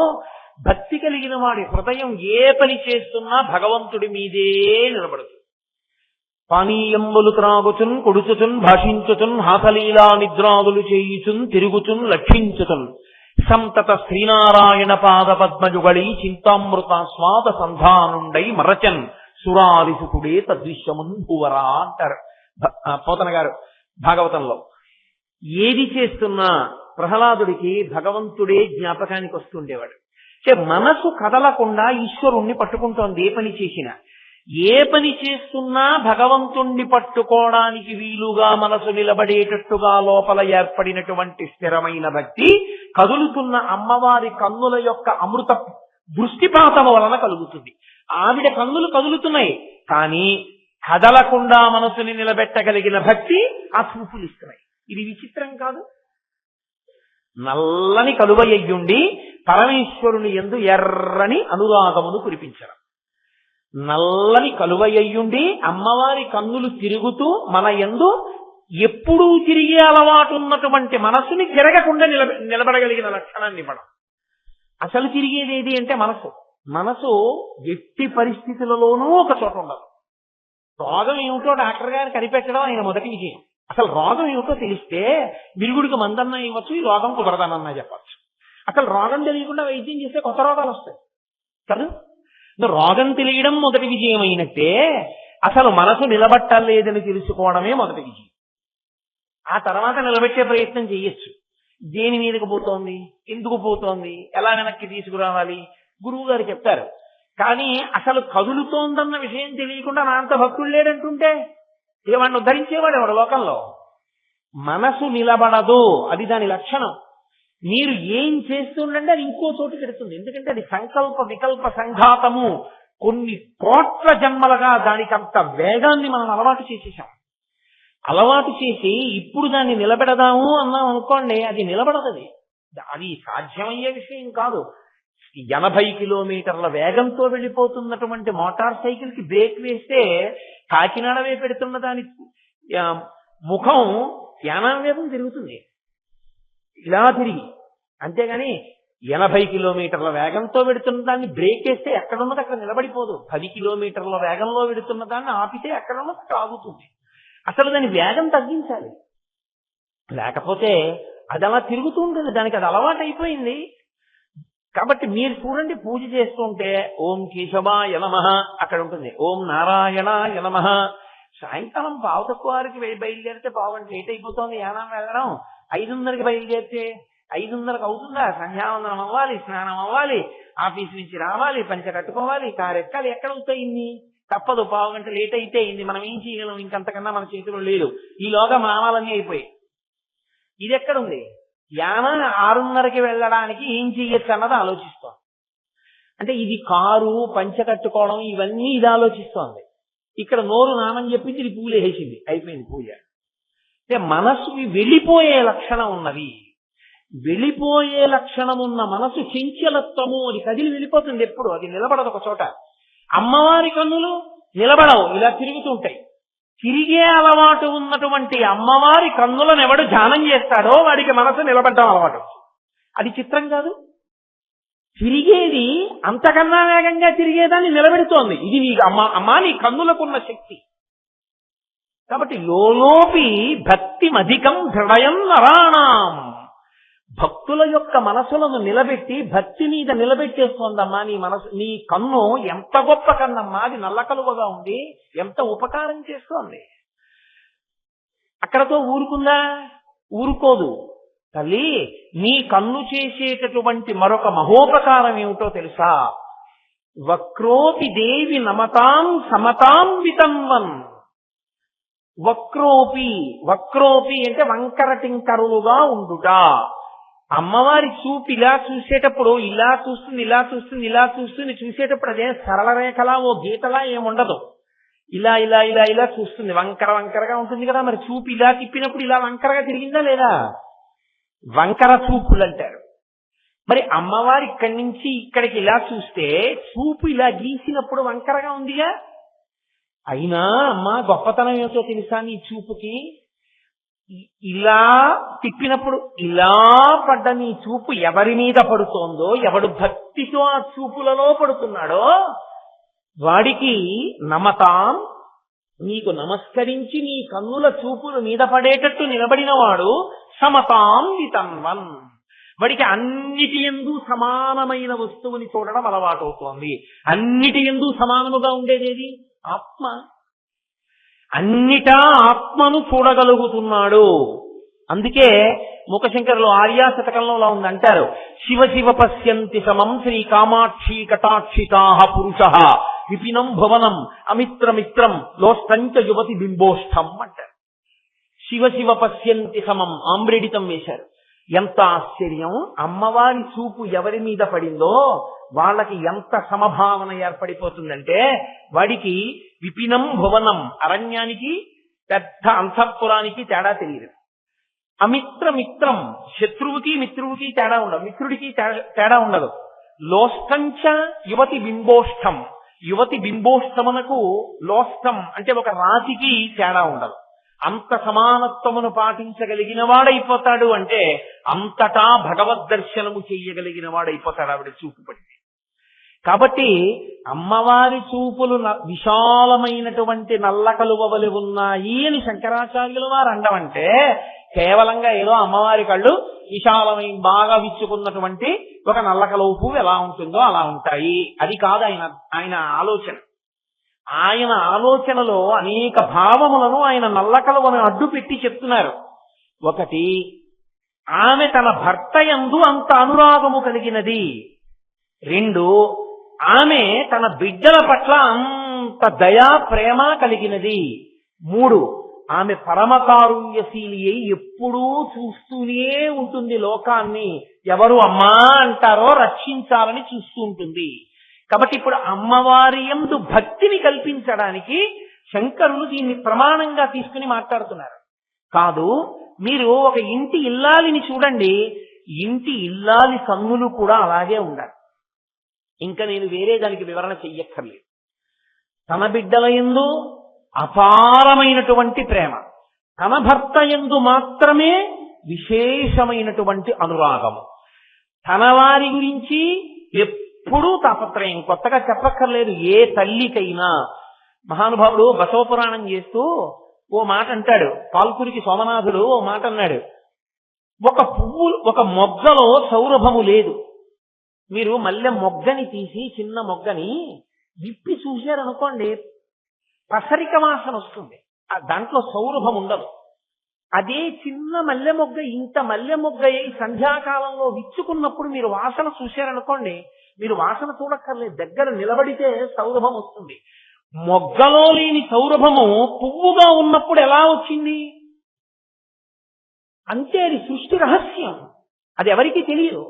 భక్తి కలిగిన వాడి హృదయం ఏ పని చేస్తున్నా భగవంతుడి మీదే నిలబడుతుంది. పానీయంబులు త్రాగుచున్ కొడుచుచున్ భాషించుచున్ హాసలీలా నిద్రాదులు చేయుచున్ తిరుగుచున్ లక్షించుచున్ సంతత శ్రీనారాయణ పాద పద్మజుగళి చింతామృత స్వాద సంధానుండై మరచన్ సురాదిసుకుడే తద్విశ్వమున్ భువరా అంటారు పోతన గారు భాగవతంలో. ఏది చేస్తున్నా ప్రహ్లాదుడికి భగవంతుడే జ్ఞాపకానికి వస్తుండేవాడు. మనసు కదలకుండా ఈశ్వరుణ్ణి పట్టుకుంటోంది ఏ పని చేసినా. ఏ పని చేస్తున్నా భగవంతుణ్ణి పట్టుకోవడానికి వీలుగా మనసు నిలబడేటట్టుగా లోపల ఏర్పడినటువంటి స్థిరమైన భక్తి కదులుతున్న అమ్మవారి కన్నుల యొక్క అమృత దృష్టిపాతము వలన కలుగుతుంది. ఆవిడ కన్నులు కదులుతున్నాయి, కానీ కదలకుండా మనసుని నిలబెట్టగలిగిన భక్తి ఆ చూపులు ఇస్తున్నాయి. ఇది విచిత్రం కాదు? నల్లని కలువయ్యుండి పరమేశ్వరుని యందు ఎర్రని అనురాగమును కురిపించడం. నల్లని కలువయ్యుండి అమ్మవారి కన్నులు తిరుగుతూ మన యందు ఎప్పుడూ తిరిగే అలవాటు ఉన్నటువంటి మనస్సుని తిరగకుండా నిలబడగలిగిన లక్షణాన్ని ఇవ్వడం. అసలు తిరిగేది ఏది అంటే మనసు. మనసు ఎట్టి పరిస్థితులలోనూ ఒక చోట ఉండదు. రోగం ఏమిటో డాక్టర్ గారు కనిపెట్టడం ఆయన మొదటి విజయం. అసలు రోగం ఏమిటో తెలిస్తే విరుగుడికి మందన్నా ఇవ్వచ్చు, ఈ రోగం కుదరదనన్నా చెప్పచ్చు. అసలు రోగం తెలియకుండా వైద్యం చేస్తే కొత్త రోగాలు వస్తాయి కదా. రోగం తెలియడం మొదటి విజయం అయినట్టే అసలు మనసు నిలబట్టలేదని తెలుసుకోవడమే మొదటి విజయం. ఆ తర్వాత నిలబెట్టే ప్రయత్నం చేయొచ్చు. దేని మీదకి పోతోంది, ఎందుకు పోతోంది, ఎలా వెనక్కి తీసుకురావాలి గురువు గారు చెప్తారు. కానీ అసలు కదులుతోందన్న విషయం తెలియకుండా నా అంత భక్తుడు లేడంటుంటే ఇక వాడిని ఉద్ధరించేవాడు ఎవడు లోకంలో? మనసు నిలబడదు, అది దాని లక్షణం. మీరు ఏం చేస్తుండంటే అది ఇంకో చోటు పెడుతుంది. ఎందుకంటే అది సంకల్ప వికల్ప సంఘాతము. కొన్ని కోట్ల జన్మలుగా దానికి అంత వేగాన్ని మనం అలవాటు చేసేసాం. అలవాటు చేసి ఇప్పుడు దాన్ని నిలబెడదాము అన్నాం అనుకోండి, అది నిలబడదు. అది సాధ్యమయ్యే విషయం కాదు. 80 కిలోమీటర్ల వేగంతో వెళ్ళిపోతున్నటువంటి మోటార్ సైకిల్ కి బ్రేక్ వేస్తే కాకినాడ వైపు పెడుతున్న దాని ముఖం 80 వేగం తిరుగుతుంది, ఇలా తిరిగి. అంతేగాని 80 కిలోమీటర్ల వేగంతో వెడుతున్న దాన్ని బ్రేక్ వేస్తే ఎక్కడున్నది అక్కడ నిలబడిపోదు. 10 కిలోమీటర్ల వేగంలో వెడుతున్న దాన్ని ఆపితే ఎక్కడున్నది అక్కడ ఆగుతుంది. అసలు దాని వేగం తగ్గించాలి, లేకపోతే అది అలా తిరుగుతూ ఉంటుంది. దానికి అది అలవాటు అయిపోయింది. కాబట్టి మీరు చూడండి, పూజ చేస్తుంటే ఓం కేశవాయ నమః అక్కడ ఉంటుంది, ఓం నారాయణాయ నమః. సాయంకాలం 5:15కి బయలుదేరితే 5 లేట్ అయిపోతుంది యానం వెళ్ళడం. 5:30కి బయలుదేరితే 5:30కి అవుతుందా? సంధ్యావందనం అవ్వాలి, స్నానం అవ్వాలి, ఆఫీస్ నుంచి రావాలి, పంచ కట్టుకోవాలి, కారు ఎక్కాలి. ఎక్కడ అవుతాయింది? తప్పదు. 1/2 గంట లేట్ అయితే అయింది. మనం ఏం చేయగలం? ఇంకంతకన్నా మన చేతిలో లేదు. ఈలోగా మానాలన్నీ అయిపోయాయి. ఇది ఎక్కడుంది? యానం 6:30కి వెళ్ళడానికి ఏం చెయ్యొచ్చు అన్నది ఆలోచిస్తాం. అంటే ఇది కారు, పంచ కట్టుకోవడం, ఇవన్నీ ఇది ఆలోచిస్తోంది. ఇక్కడ నోరు నామని చెప్పింది, ఇది పూలు వేసింది, అయిపోయింది పూజ. అంటే మనసుకి వెళ్ళిపోయే లక్షణం ఉన్నది. వెళ్ళిపోయే లక్షణం ఉన్న మనసు చంచలత్వము, అది కదిలి వెళ్ళిపోతుంది. ఎప్పుడు అది నిలబడదు ఒక చోట. అమ్మవారి కన్నులు నిలబడవు, ఇలా తిరుగుతుంటాయి. తిరిగే అలవాటు ఉన్నటువంటి అమ్మవారి కన్నులను ఎవడు ధ్యానం చేస్తాడో వాడికి మనసు నిలబడ్డం అలవాటు. అది చిత్రం కాదు? తిరిగేది అంతకన్నా వేగంగా తిరిగేదాన్ని నిలబెడుతోంది. ఇది నీ అమ్మా నీ కన్నులకున్న శక్తి. కాబట్టి లోలోపి భక్తి అధికం హృదయం నరాణం. భక్తుల యొక్క మనసులను నిలబెట్టి భక్తి మీద నిలబెట్టేస్తోందమ్మా నీ మనసు. నీ కన్ను ఎంత గొప్ప కన్నమ్మా, అది నల్ల కలువగా ఉంది, ఎంత ఉపకారం చేస్తోంది. అక్కడతో ఊరుకుందా? ఊరుకోదు. తల్లి, నీ కన్ను చేసేటటువంటి మరొక మహోపకారం ఏమిటో తెలుసా? వక్రోపి దేవి నమతాం సమతాం వితంవన్. వక్రోపి, వక్రోపి అంటే వంకర టింకరులుగా ఉండుట. అమ్మవారి చూపు ఇలా చూసేటప్పుడు ఇలా చూస్తుంది, ఇలా చూస్తుంది, ఇలా చూస్తుంది. చూసేటప్పుడు అదే సరళ రేఖలా ఓ గీతలా ఏముండదు. ఇలా ఇలా ఇలా ఇలా చూస్తుంది, వంకర వంకరగా ఉంటుంది కదా. మరి చూపు ఇలా తిప్పినప్పుడు ఇలా వంకరగా తిరిగిందా లేదా? వంకర చూపులు అంటారు. మరి అమ్మవారి ఇక్కడి నుంచి ఇక్కడికి ఇలా చూస్తే చూపు ఇలా గీసినప్పుడు వంకరగా ఉందిగా. అయినా అమ్మ గొప్పతనం ఏమిటో తెలుసా నీ చూపుకి? ఇలా తిప్పినప్పుడు ఇలా పడ్డ నీ చూపు ఎవరి మీద పడుతోందో, ఎవడు భక్తితో ఆ చూపులలో పడుతున్నాడో వాడికి నమతాం, నీకు నమస్కరించి నీ కన్నుల చూపులు మీద పడేటట్టు నిలబడిన వాడు సమతాం వితన్వన్. వాడికి అన్నిటి యందు సమానమైన వస్తువుని చూడడం అలవాటవుతోంది. అన్నిటి యందు సమానముగా ఉండేదేది? ఆత్మ. అన్నిటా ఆత్మను చూడగలుగుతున్నాడు. అందుకే మూకశంకరులు ఆర్యా శతకంలో ఉంది అంటారు, శివ శివ పశ్యంతి సమం శ్రీ కామాక్షి కటాక్షితాః పురుషః విపినం భువనం అమిత్రమిత్రం లోష్టంచ యువతి బింబోష్టం అంటారు. శివ శివ పశ్యంతి సమం ఆమ్రెడితం వేశారు. ఎంత ఆశ్చర్యం! అమ్మవారి చూపు ఎవరి మీద పడిందో వాళ్ళకి ఎంత సమభావన ఏర్పడిపోతుందంటే, వాడికి విపినం భువనం, అరణ్యానికి పెద్ద అంతఃపురానికి తేడా తెలియదు. అమిత్రమిత్రం, శత్రువుకి మిత్రువుకి తేడా ఉండదు, మిత్రుడికి తేడా ఉండదు. లోష్టంచ యువతి బింబోష్టం, యువతి బింబోష్టమునకు లోష్టం అంటే ఒక రాతికి తేడా ఉండదు. అంత సమానత్వమును పాటించగలిగిన వాడైపోతాడు అంటే అంతటా భగవద్ దర్శనము చెయ్యగలిగిన వాడైపోతాడు ఆవిడ చూపు పడితే. కాబట్టి అమ్మవారి చూపులు విశాలమైనటువంటి నల్ల కలువవలి ఉన్నాయి అని శంకరాచార్యులు వారు అండమంటే, కేవలంగా ఏదో అమ్మవారి కళ్ళు విశాలమైన బాగా విచ్చుకున్నటువంటి ఒక నల్ల కలువ పువ్వు ఎలా ఉంటుందో అలా ఉంటాయి, అది కాదు ఆయన ఆలోచన. ఆయన ఆలోచనలో అనేక భావములను ఆయన నల్ల కలువను అడ్డు పెట్టి చెప్తున్నారు. ఒకటి, ఆమె తన భర్త యందు అంత అనురాగము కలిగినది. రెండు, ఆమె తన బిడ్డల పట్ల అంత దయా ప్రేమ కలిగినది. మూడు, ఆమె పరమకారుణ్యశీలి అయి ఎప్పుడూ చూస్తూనే ఉంటుంది లోకాన్ని, ఎవరు అమ్మా అంటారో రక్షించాలని చూస్తూ ఉంటుంది. కాబట్టి ఇప్పుడు అమ్మవారి యందు భక్తిని కల్పించడానికి శంకరులు దీన్ని ప్రమాణంగా తీసుకుని మాట్లాడుతున్నారు. కాదు, మీరు ఒక ఇంటి ఇల్లాలిని చూడండి, ఇంటి ఇల్లాలి కన్నులు కూడా అలాగే ఉండాలి. ఇంకా నేను వేరే దానికి వివరణ చెయ్యక్కర్లేదు. తన బిడ్డల యందు అపారమైనటువంటి ప్రేమ, తన భర్త యందు మాత్రమే విశేషమైనటువంటి అనురాగము, తన వారి గురించి ఎప్పుడూ తాపత్రయం. కొత్తగా చెప్పక్కర్లేదు ఏ తల్లికైనా. మహానుభావుడు బసవపురాణం చేస్తూ ఓ మాట అంటాడు, పాల్కురికి సోమనాథుడు ఓ మాట అన్నాడు, ఒక మొగ్గలో సౌరభము లేదు. మీరు మల్లె మొగ్గని తీసి, చిన్న మొగ్గని విప్పి చూశారనుకోండి, పసరిక వాసన వస్తుంది, దాంట్లో సౌరభం ఉండదు. అదే చిన్న మల్లె మొగ్గ ఇంత మల్లె మొగ్గ అయి సంధ్యాకాలంలో విచ్చుకున్నప్పుడు మీరు వాసన చూశారనుకోండి, మీరు వాసన చూడక్కర్లేదు, దగ్గర నిలబడితే సౌరభం వస్తుంది. మొగ్గలో లేని సౌరభము పువ్వుగా ఉన్నప్పుడు ఎలా వచ్చింది అంతే, అది సృష్టి రహస్యం, అది ఎవరికీ తెలియదు.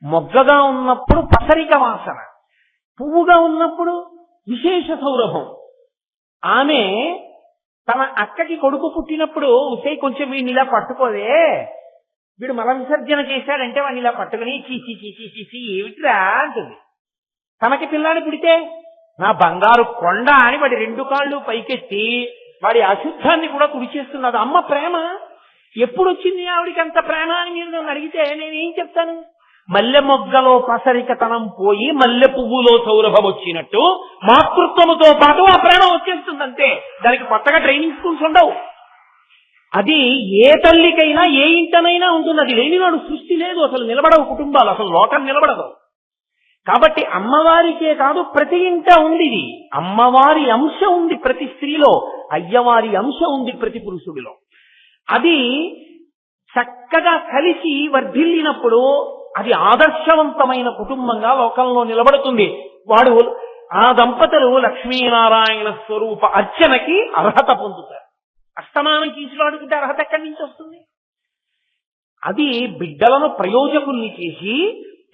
మొగ్గగా ఉన్నప్పుడు పసరిక వాసన, పువ్వుగా ఉన్నప్పుడు విశేష సౌరభం. ఆమె తన అక్కకి కొడుకు పుట్టినప్పుడు ఉసే కొంచెం వీడిని ఇలా పట్టుకోదే, వీడు మల విసర్జన చేశాడంటే వాడిని ఇలా పట్టుకుని చీచి చీచి చీచి ఏమిటిరా అంటుంది. తనకి పిల్లాడి పుడితే నా బంగారు కొండ అని వాడి రెండు కాళ్ళు పైకెత్తి వాడి అశుద్ధాన్ని కూడా తుడిచేస్తున్నది. అమ్మ ప్రేమ ఎప్పుడు వచ్చింది ఆవిడికి అంత ప్రేమ అని మీరు నన్ను అడిగితే నేనేం చెప్తాను? మల్లె మొగ్గలో పసరికతనం పోయి మల్లె పువ్వులో సౌరభం వచ్చినట్టు మాతృత్వముతో పాటు ఆ ప్రేమ వచ్చేస్తుందంటే దానికి కొత్తగా ట్రైనింగ్ స్కూల్స్ ఉండవు. అది ఏ తల్లికైనా ఏ ఇంటనైనా ఉంటుంది. అది లేనివాడు సృష్టి లేదు, అసలు నిలబడవు కుటుంబాలు, అసలు లోకం నిలబడదు. కాబట్టి అమ్మవారికే కాదు ప్రతి ఇంట ఉంది ఇది. అమ్మవారి అంశ ఉంది ప్రతి స్త్రీలో, అయ్యవారి అంశ ఉంది ప్రతి పురుషుడిలో. అది చక్కగా కలిసి వర్ధిల్లినప్పుడు అది ఆదర్శవంతమైన కుటుంబంగా లోకంలో నిలబడుతుంది. ఆ దంపతులు లక్ష్మీనారాయణ స్వరూప అర్చనకి అర్హత పొందుతారు. అస్తమానం కీచులాడుకుంటే అర్హత ఎక్కడి నుంచి వస్తుంది? అది బిడ్డలను ప్రయోజకుల్ని చేసి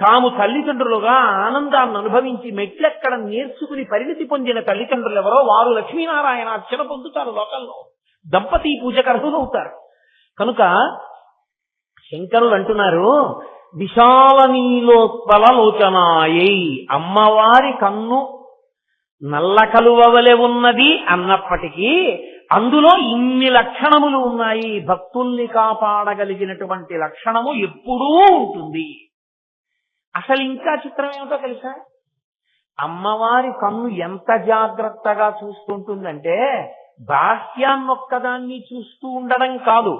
తాము తల్లిదండ్రులుగా ఆనందాన్ని అనుభవించి మెట్లెక్కడం నేర్చుకుని పరిణతి పొందిన తల్లిదండ్రులు ఎవరో వారు లక్ష్మీనారాయణ అర్చన పొందుతారు, లోకంలో దంపతి పూజకు అర్హులవుతారు. కనుక శంకరులు అంటున్నారు, విశాల నీలోత్పలలోచనాయై, అమ్మవారి కన్ను నల్ల కలువవలె ఉన్నది అన్నప్పటికీ అందులో ఇన్ని లక్షణములు ఉన్నాయి. భక్తుల్ని కాపాడగలిగినటువంటి లక్షణము ఎప్పుడూ ఉంటుంది. అసలు ఇంకా చిత్రం ఏమిటో తెలుసా? అమ్మవారి కన్ను ఎంత జాగ్రత్తగా చూస్తుంటుందంటే బాహ్యాన్నొక్కదాన్ని చూస్తూ ఉండడం కాదు,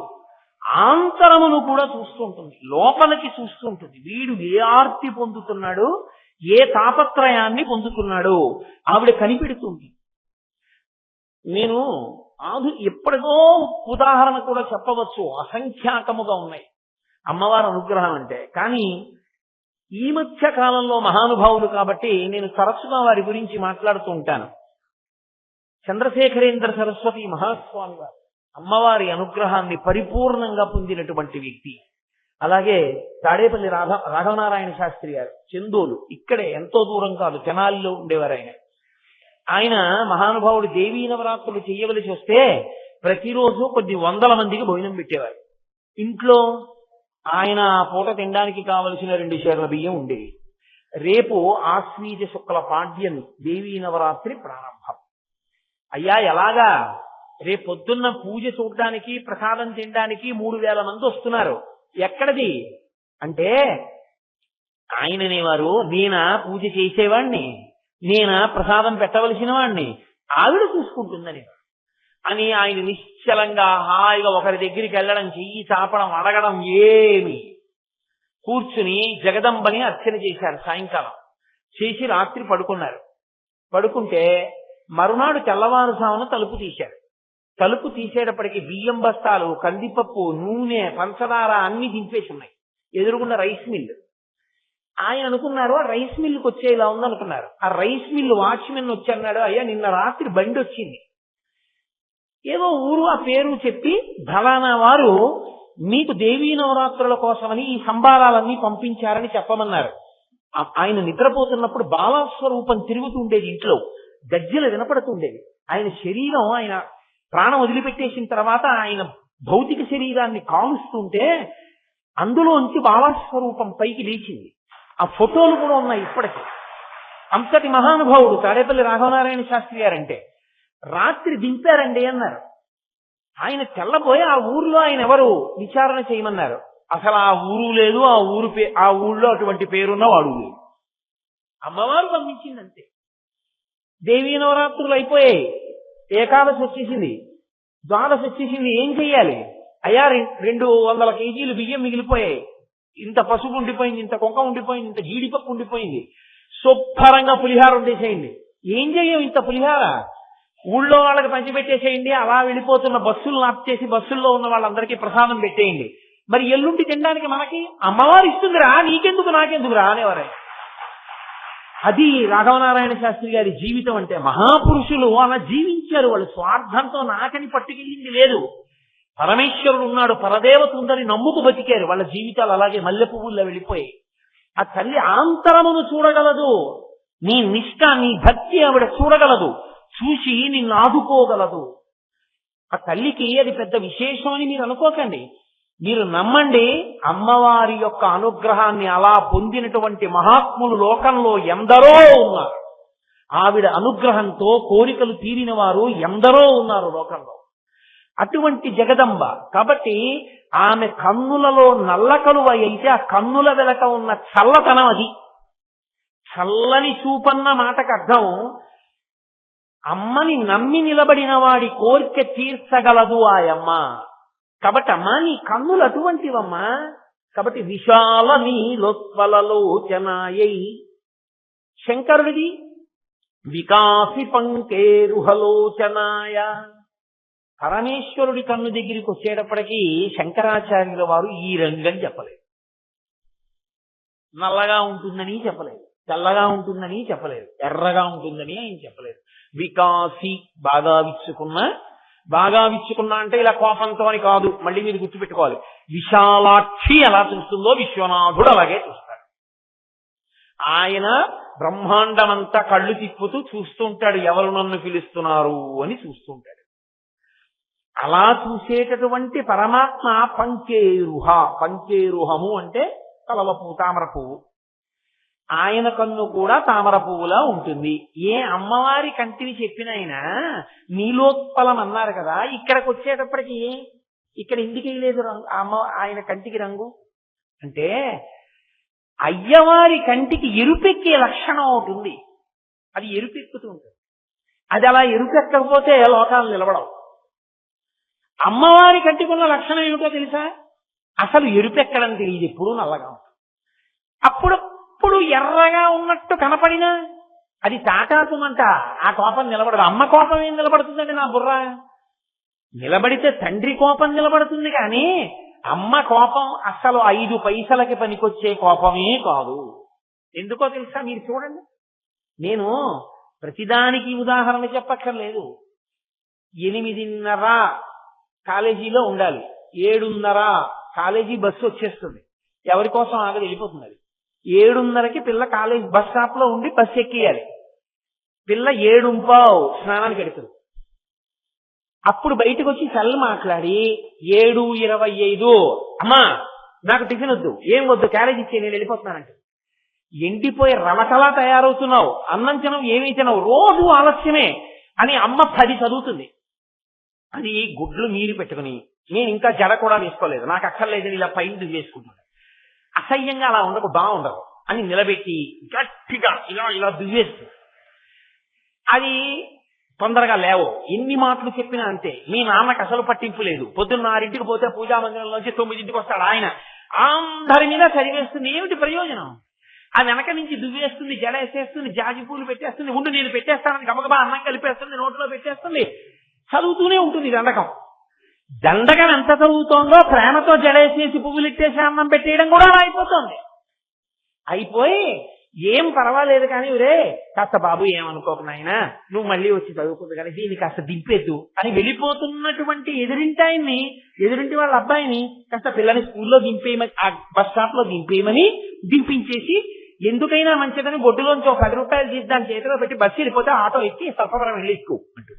ఆంతరమును కూడా చూస్తూ ఉంటుంది, లోపలికి చూస్తూ ఉంటుంది. వీడు ఏ ఆర్తి పొందుతున్నాడు, ఏ తాపత్రయాన్ని పొందుతున్నాడు ఆవిడ కనిపెడుతుంది. నేను ఎప్పటికో ఉదాహరణ కూడా చెప్పవచ్చు, అసంఖ్యాకముగా ఉన్నాయి. అమ్మవారి అనుగ్రహం అంటే. కానీ ఈ మధ్య కాలంలో మహానుభావులు కాబట్టి నేను తరచుగా వారి గురించి మాట్లాడుతూ ఉంటాను. చంద్రశేఖరేంద్ర సరస్వతి మహాస్వామి వారు అమ్మవారి అనుగ్రహాన్ని పరిపూర్ణంగా పొందినటువంటి వ్యక్తి. అలాగే తాడేపల్లి రాఘవనారాయణ శాస్త్రి గారు చెందోలు, ఇక్కడే ఎంతో దూరం కాదు, తెనాలిలో ఉండేవారు ఆయన. ఆయన మహానుభావుడు దేవీ నవరాత్రులు చేయవలసి వస్తే ప్రతిరోజు కొద్ది వందల మందికి భోజనం పెట్టేవారు. ఇంట్లో ఆయన పూట తినడానికి కావలసిన 2 షేర్ల బియ్యం ఉండేవి. రేపు ఆశ్వీజ శుక్ల పాడ్యమి దేవీ నవరాత్రి ప్రారంభం. అయ్యా ఎలాగా? రేపు పొద్దున్న పూజ చూడడానికి ప్రసాదం తినడానికి 3000 మంది వస్తున్నారు. ఎక్కడది అంటే ఆయననేవారు, నేనా పూజ చేసేవాణ్ణి, నేనా ప్రసాదం పెట్టవలసిన వాణ్ణి, ఆవిడ చూసుకుంటుందని అని ఆయన నిశ్చలంగా హాయిగా ఒకరి దగ్గరికి వెళ్ళడం, చెయ్యి చాపడం, అడగడం ఏమి, కూర్చుని జగదంబని అర్చన చేశారు. సాయంకాలం చేసి రాత్రి పడుకున్నారు. పడుకుంటే మరునాడు తెల్లవారుజామున తలుపు తీశారు. తలుపు తీసేటప్పటికి బియ్యం బస్తాలు, కందిపప్పు, నూనె, పంచదార అన్ని దింపేసి ఉన్నాయి. ఎదురుగున్న రైస్ మిల్. ఆయన అనుకున్నారు ఆ రైస్ మిల్లుకి వచ్చే ఇలా ఉందనుకున్నారు. ఆ రైస్ మిల్లు వాచ్మెన్ వచ్చి అన్నాడు, అయ్యా నిన్న రాత్రి బండి వచ్చింది, ఏదో ఊరు ఆ పేరు చెప్పి ఫలానా వారు మీకు దేవీ నవరాత్రుల కోసమని ఈ సంబారాలన్నీ పంపించారని చెప్పమన్నారు. ఆయన నిద్రపోతున్నప్పుడు బాలస్వరూపం తిరుగుతూ ఉండేది, ఇంట్లో గజ్జెలు వినపడుతుండేది. ఆయన శరీరం, ఆయన ప్రాణం వదిలిపెట్టేసిన తర్వాత ఆయన భౌతిక శరీరాన్ని కాలుస్తుంటే అందులోంచి బాలస్వరూపం పైకి లేచింది. ఆ ఫోటోలు కూడా ఉన్నాయి ఇప్పటికీ. అంతటి మహానుభావుడు తాడేపల్లి రాఘవనారాయణ శాస్త్రి గారంటే. రాత్రి దింపారండి అన్నారు. ఆయన తెల్లబోయి ఆ ఊర్లో ఆయన ఎవరు విచారణ చేయమన్నారు. అసలు ఆ ఊరు లేదు, ఆ ఊళ్ళో అటువంటి పేరున్న వాడు లేదు. అమ్మవారు పంపించింది అంతే. దేవీ నవరాత్రులు అయిపోయాయి, ఏకాదశి వచ్చేసింది, ద్వాదశి వచ్చేసింది. ఏం చెయ్యాలి? అయ్యా 200 కేజీలు బియ్యం మిగిలిపోయాయి, ఇంత పసుపు ఉండిపోయింది, ఇంత కుంకం ఉండిపోయింది, ఇంత జీడిపప్పు ఉండిపోయింది, శుభ్రంగా పులిహార వండేసేయండి. ఏం చెయ్యం ఇంత పులిహార? ఊళ్ళో వాళ్ళకి పంచిపెట్టేసేయండి. అలా వెళ్ళిపోతున్న బస్సులు ఆప్ బస్సుల్లో ఉన్న వాళ్ళందరికీ ప్రసాదం పెట్టేయండి. మరి ఎల్లుండి తినడానికి మనకి అమ్మవారు ఇస్తుందిరా, నీకెందుకు నాకెందుకురా అనేవారు. అది రాఘవనారాయణ శాస్త్రి గారి జీవితం అంటే. మహాపురుషులు అలా జీవించారు. వాళ్ళు స్వార్థంతో నాకని పట్టుకెళ్ళింది లేదు. పరమేశ్వరుడు ఉన్నాడు, పరదేవత ఉందని నమ్ముకు బతికారు. వాళ్ళ జీవితాలు అలాగే మల్లె పువ్వుల్లో వెళ్ళిపోయాయి. ఆ తల్లి ఆంతరమును చూడగలదు, నీ నిష్ఠ, నీ భక్తి ఆవిడ చూడగలదు, చూసి నిన్ను ఆదుకోగలదు. ఆ తల్లికి అది పెద్ద విశేషం అని మీరు అనుకోకండి. మీరు నమ్మండి, అమ్మవారి యొక్క అనుగ్రహాన్ని అలా పొందినటువంటి మహాత్ములు లోకంలో ఎందరో ఉన్నారు. ఆవిడ అనుగ్రహంతో కోరికలు తీరిన వారు ఎందరో ఉన్నారు లోకంలో. అటువంటి జగదంబ కాబట్టి ఆమె కన్నులలో నల్ల కలువ అయితే ఆ కన్నుల వెనక ఉన్న చల్లతనం అది. చల్లని చూపన్న మాటకు అర్థం అమ్మని నమ్మి నిలబడిన వాడి కోరిక తీర్చగలదు ఆయమ్మ. కాబట్టి అమ్మా నీ కన్నులు అటువంటివమ్మా. కాబట్టి విశాల నీలోత్పలలోచనాయై శంకరుడిది వికాసి పంకేరుహలోచనాయ. పరమేశ్వరుడి కన్ను దగ్గరికి వచ్చేటప్పటికీ శంకరాచార్యుల వారు ఈ రంగని చెప్పలేదు, నల్లగా ఉంటుందని చెప్పలేదు, తెల్లగా ఉంటుందని చెప్పలేదు, ఎర్రగా ఉంటుందని ఆయన చెప్పలేదు. వికాసి బాగా విచ్చుకున్నా అంటే ఇలా కోపంతో అని కాదు, మళ్ళీ మీరు గుర్తుపెట్టుకోవాలి. విశాలాక్షి ఎలా చూస్తుందో విశ్వనాథుడు అలాగే చూస్తాడు. ఆయన బ్రహ్మాండమంతా కళ్ళు తిప్పుతూ చూస్తుంటాడు, ఎవరు నన్ను పిలుస్తున్నారు అని చూస్తుంటాడు. అలా చూసేటటువంటి పరమాత్మ పంకేరుహము అంటే కలవ పువ్వు, తామర పువ్వు. ఆయన కన్ను కూడా తామర పువ్వులా ఉంటుంది. ఏ అమ్మవారి కంటిని చెప్పిన ఆయన నీలోత్పలం అన్నారు కదా, ఇక్కడికి వచ్చేటప్పటికి ఇక్కడ ఎందుకు వేయలేదు ఆయన కంటికి రంగు అంటే, అయ్యవారి కంటికి ఎరుపెక్కే లక్షణం ఒకటి ఉంది. అది ఎరుపెక్కుతూ ఉంటుంది. అది అలా ఎరుపెక్కకపోతే లోకాలు నిలబడవు. అమ్మవారి కంటికి ఉన్న లక్షణం ఏమిటో తెలుసా? అసలు ఎరుపెక్కడం తెలియదు, ఎప్పుడు నల్లగా ఉంటుంది. అప్పుడప్పుడు ఎర్రగా ఉన్నట్టు కనపడినా అది తాటాకుమంట, ఆ కోపం నిలబడదు. అమ్మ కోపం ఏం నిలబడుతుందండి నా బుర్ర? నిలబడితే తండ్రి కోపం నిలబడుతుంది, కానీ అమ్మ కోపం అసలు 5 పైసలకి పనికొచ్చే కోపమే కాదు. ఎందుకో తెలుసా? మీరు చూడండి, నేను ప్రతిదానికి ఉదాహరణ చెప్పక్కర్లేదు. 8:30 కాలేజీలో ఉండాలి, 7:30 కాలేజీ బస్సు వచ్చేస్తుంది, ఎవరి కోసం ఆగదు, వెళ్ళిపోతుంది. అది 7:30కి పిల్ల కాలేజీ బస్ స్టాప్ లో ఉండి బస్సు ఎక్కియాలి. పిల్ల 7:15 స్నానానికి వెడుతుంది. అప్పుడు బయటకు వచ్చి సెల్ మాట్లాడి 7:25 అమ్మా నాకు టిఫిన్ వద్దు, ఏం వద్దు, క్యారేజ్ ఇచ్చే, నేను వెళ్ళిపోతున్నానంటే ఎండిపోయి రవటలా తయారవుతున్నావు, అన్నం తినవు, ఏమీ తినవు, రోజు ఆలస్యమే అని అమ్మ 10 చదువుతుంది. అది గుడ్లు నీరు పెట్టుకుని, నేను ఇంకా జడ కూడా వేసుకోలేదు, నాకు అక్కర్లేదు, ఇలా పైన వేసుకుంటున్నాను, అసహ్యంగా అలా ఉండకు, బాగుండదు అని నిలబెట్టి గట్టిగా ఇలా ఇలా దువ్వేస్తుంది. అది తొందరగా లేవు, ఎన్ని మాటలు చెప్పినా అంతే. మీ నాన్నకు అసలు పట్టింపు లేదు, పొద్దున్న 6ంటికి పోతే పూజా మందిరంలోంచి 9ంటికి వస్తాడు ఆయన, అందరి మీద చదివేస్తుంది, ఏమిటి ప్రయోజనం? ఆ వెనక నుంచి దువ్వేస్తుంది, జడ వేసేస్తుంది, జాజి పూలు పెట్టేస్తుంది, ఉండు నేను పెట్టేస్తానని గబగబా అన్నం కలిపేస్తుంది, నోట్లో పెట్టేస్తుంది, చదువుతూనే ఉంటుంది దండకం. దండకం ఎంత చదువుతోందో ప్రేమతో జడేసేసి పువ్వులు ఇట్టేసి అన్నం పెట్టేయడం కూడా అలా అయిపోతుంది. అయిపోయి ఏం పర్వాలేదు కానీ రే కాస్త బాబు ఏమనుకోకు నాయనా, నువ్వు మళ్ళీ వచ్చి చదువుకుంది కానీ దీన్ని కాస్త దింపేద్దు అని వెళ్ళిపోతున్నటువంటి ఎదురింటి వాళ్ళ అబ్బాయిని కాస్త పిల్లని స్కూల్లో దింపేయమని, ఆ బస్ స్టాప్ లో దింపేయమని దింపించేసి, ఎందుకైనా మంచిదని బొడ్డులోంచి 10 రూపాయలు తీసి దాని చేతిలో పెట్టి బస్సు వెళ్ళిపోతే ఆటో ఎక్కి సర్పవరం వెళ్ళి ఎక్కు అంటూ.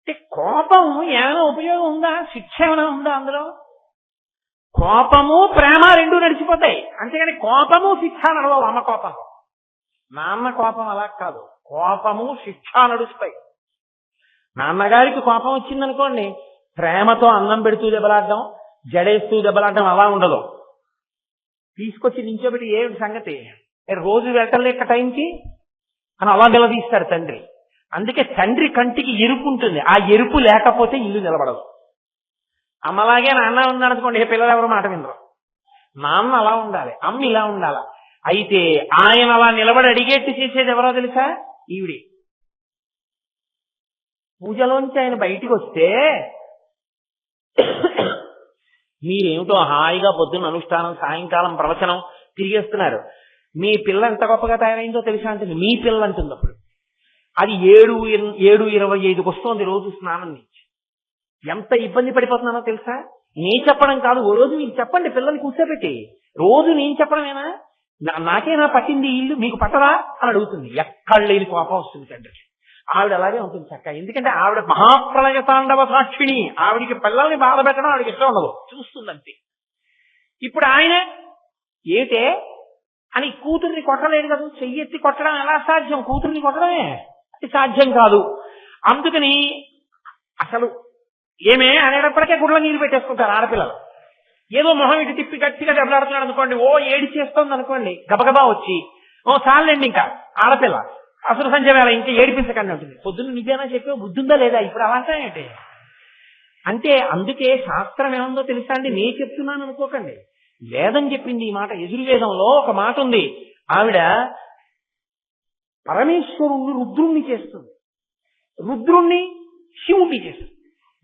అంటే కోపం ఏమైనా ఉపయోగం ఉందా? శిక్ష ఏమైనా ఉందా అందులో? కోపము ప్రేమ 2 నడిచిపోతాయి, అంతేగాని కోపము శిక్ష నడవవు. అమ్మ కోపం, నాన్న కోపం అలా కాదు, కోపము శిక్ష నడుస్తాయి. నాన్నగారికి కోపం వచ్చిందనుకోండి, ప్రేమతో అన్నం పెడుతూ దెబ్బలాడడం, జడేస్తూ దెబ్బలాడడం అలా ఉండదు. తీసుకొచ్చి నించోబెట్టి ఏమిటి సంగతి, రోజు వెళ్ళలేక టైంకి అని అలా నిలదీస్తాడు తండ్రి. అందుకే తండ్రి కంటికి ఎరుపు ఉంటుంది, ఆ ఎరుపు లేకపోతే ఇల్లు నిలబడదు. అమ్మలాగే నాన్న ఉన్నాడు అనుకోండి, పిల్లలు ఎవరు మాట వినరు. నాన్న అలా ఉండాలి, అమ్మ ఇలా ఉండాలి. అయితే ఆయన అలా నిలబడి అడిగేట్టు చేసేది ఎవరో తెలుసా? ఈవిడి. పూజలోంచి ఆయన బయటికి వస్తే మీరేమిటో హాయిగా పొద్దున్న అనుష్ఠానం, సాయంకాలం ప్రవచనం తిరిగేస్తున్నారు, మీ పిల్ల ఎంత గొప్పగా తయారైందో తెలుసా అంటుంది. మీ పిల్ల అంటుంది. అప్పుడు అది 7:25కి వస్తోంది రోజు స్నానం నుంచి. ఎంత ఇబ్బంది పడిపోతున్నానో తెలుసా? నేను చెప్పడం కాదు, ఓ రోజు మీకు చెప్పండి, పిల్లల్ని కూర్చోబెట్టి. రోజు నేను చెప్పడమేనా? నాకేనా పట్టింది ఇల్లు, మీకు పట్టరా అని అడుగుతుంది. ఎక్కడ లేని కోపం వస్తుంది తండ్రికి. ఆవిడ అలాగే ఉంటుంది చక్క, ఎందుకంటే ఆవిడ మహాప్రళయ తాండవ సాక్షిణి. ఆవిడికి పిల్లల్ని బాధ పెట్టడం ఆవిడకి ఇష్టం ఉండదు, చూస్తుందంతే. ఇప్పుడు ఆయన ఏటే అని కూతుర్ని కొట్టలేదు కదా, చెయ్యెత్తి కొట్టడం ఎలా సాధ్యం? కూతుర్ని కొట్టడమే అది సాధ్యం కాదు. అందుకని అసలు ఏమే అనేటప్పటికే గుడ్ల నీరు పెట్టేసుకుంటారు ఆడపిల్లలు. ఏదో మొహం ఇటు తిప్పి గట్టిగా దెబ్బలాడుతున్నాడు అనుకోండి, ఓ ఏడి చేస్తోంది అనుకోండి, గబగబా వచ్చి ఓ చాలండి ఇంకా ఆడపిల్ల అసలు సంజ వేళ ఇంకా ఏడిపించకండి ఉంటుంది. పొద్దున్న నిజేనా చెప్పే బుద్ధి ఉందా లేదా? ఇప్పుడు అలా అంటాయంటే అంటే అందుకే శాస్త్రం ఏముందో తెలుసా అండి, నేను చెప్తున్నాను అనుకోకండి, వేదం చెప్పింది ఈ మాట. యజుర్వేదంలో ఒక మాట ఉంది, ఆవిడ పరమేశ్వరుణ్ణి రుద్రుణ్ణి చేస్తుంది, రుద్రుణ్ణి శివుణ్ణి చేస్తుంది.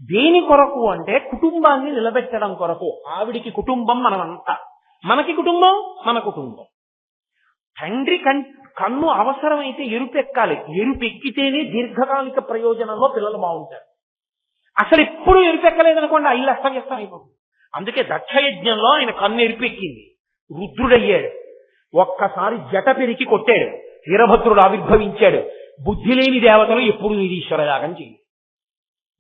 దేని కొరకు అంటే కుటుంబాన్ని నిలబెట్టడం కొరకు. ఆవిడికి కుటుంబం మనమంతా, మనకి కుటుంబం మన కుటుంబం. తండ్రి కన్ను అవసరమైతే ఎరుపెక్కాలి, ఎరుపెక్కితేనే దీర్ఘకాలిక ప్రయోజనంలో పిల్లలు బాగుంటారు. అసలు ఎప్పుడు ఎరుపెక్కలేదనుకోండి, ఆ ఇల్లు అస్తవ్యస్తం అయిపోతుంది. అందుకే దక్షయజ్ఞంలో ఆయన కన్ను ఎరుపెక్కింది, రుద్రుడయ్యాడు. ఒక్కసారి జట పెరికి కొట్టాడు, వీరభద్రుడు ఆవిర్భవించాడు. బుద్ధి లేని దేవతలు ఎప్పుడు నిరీశ్వర యాగం చేయరు,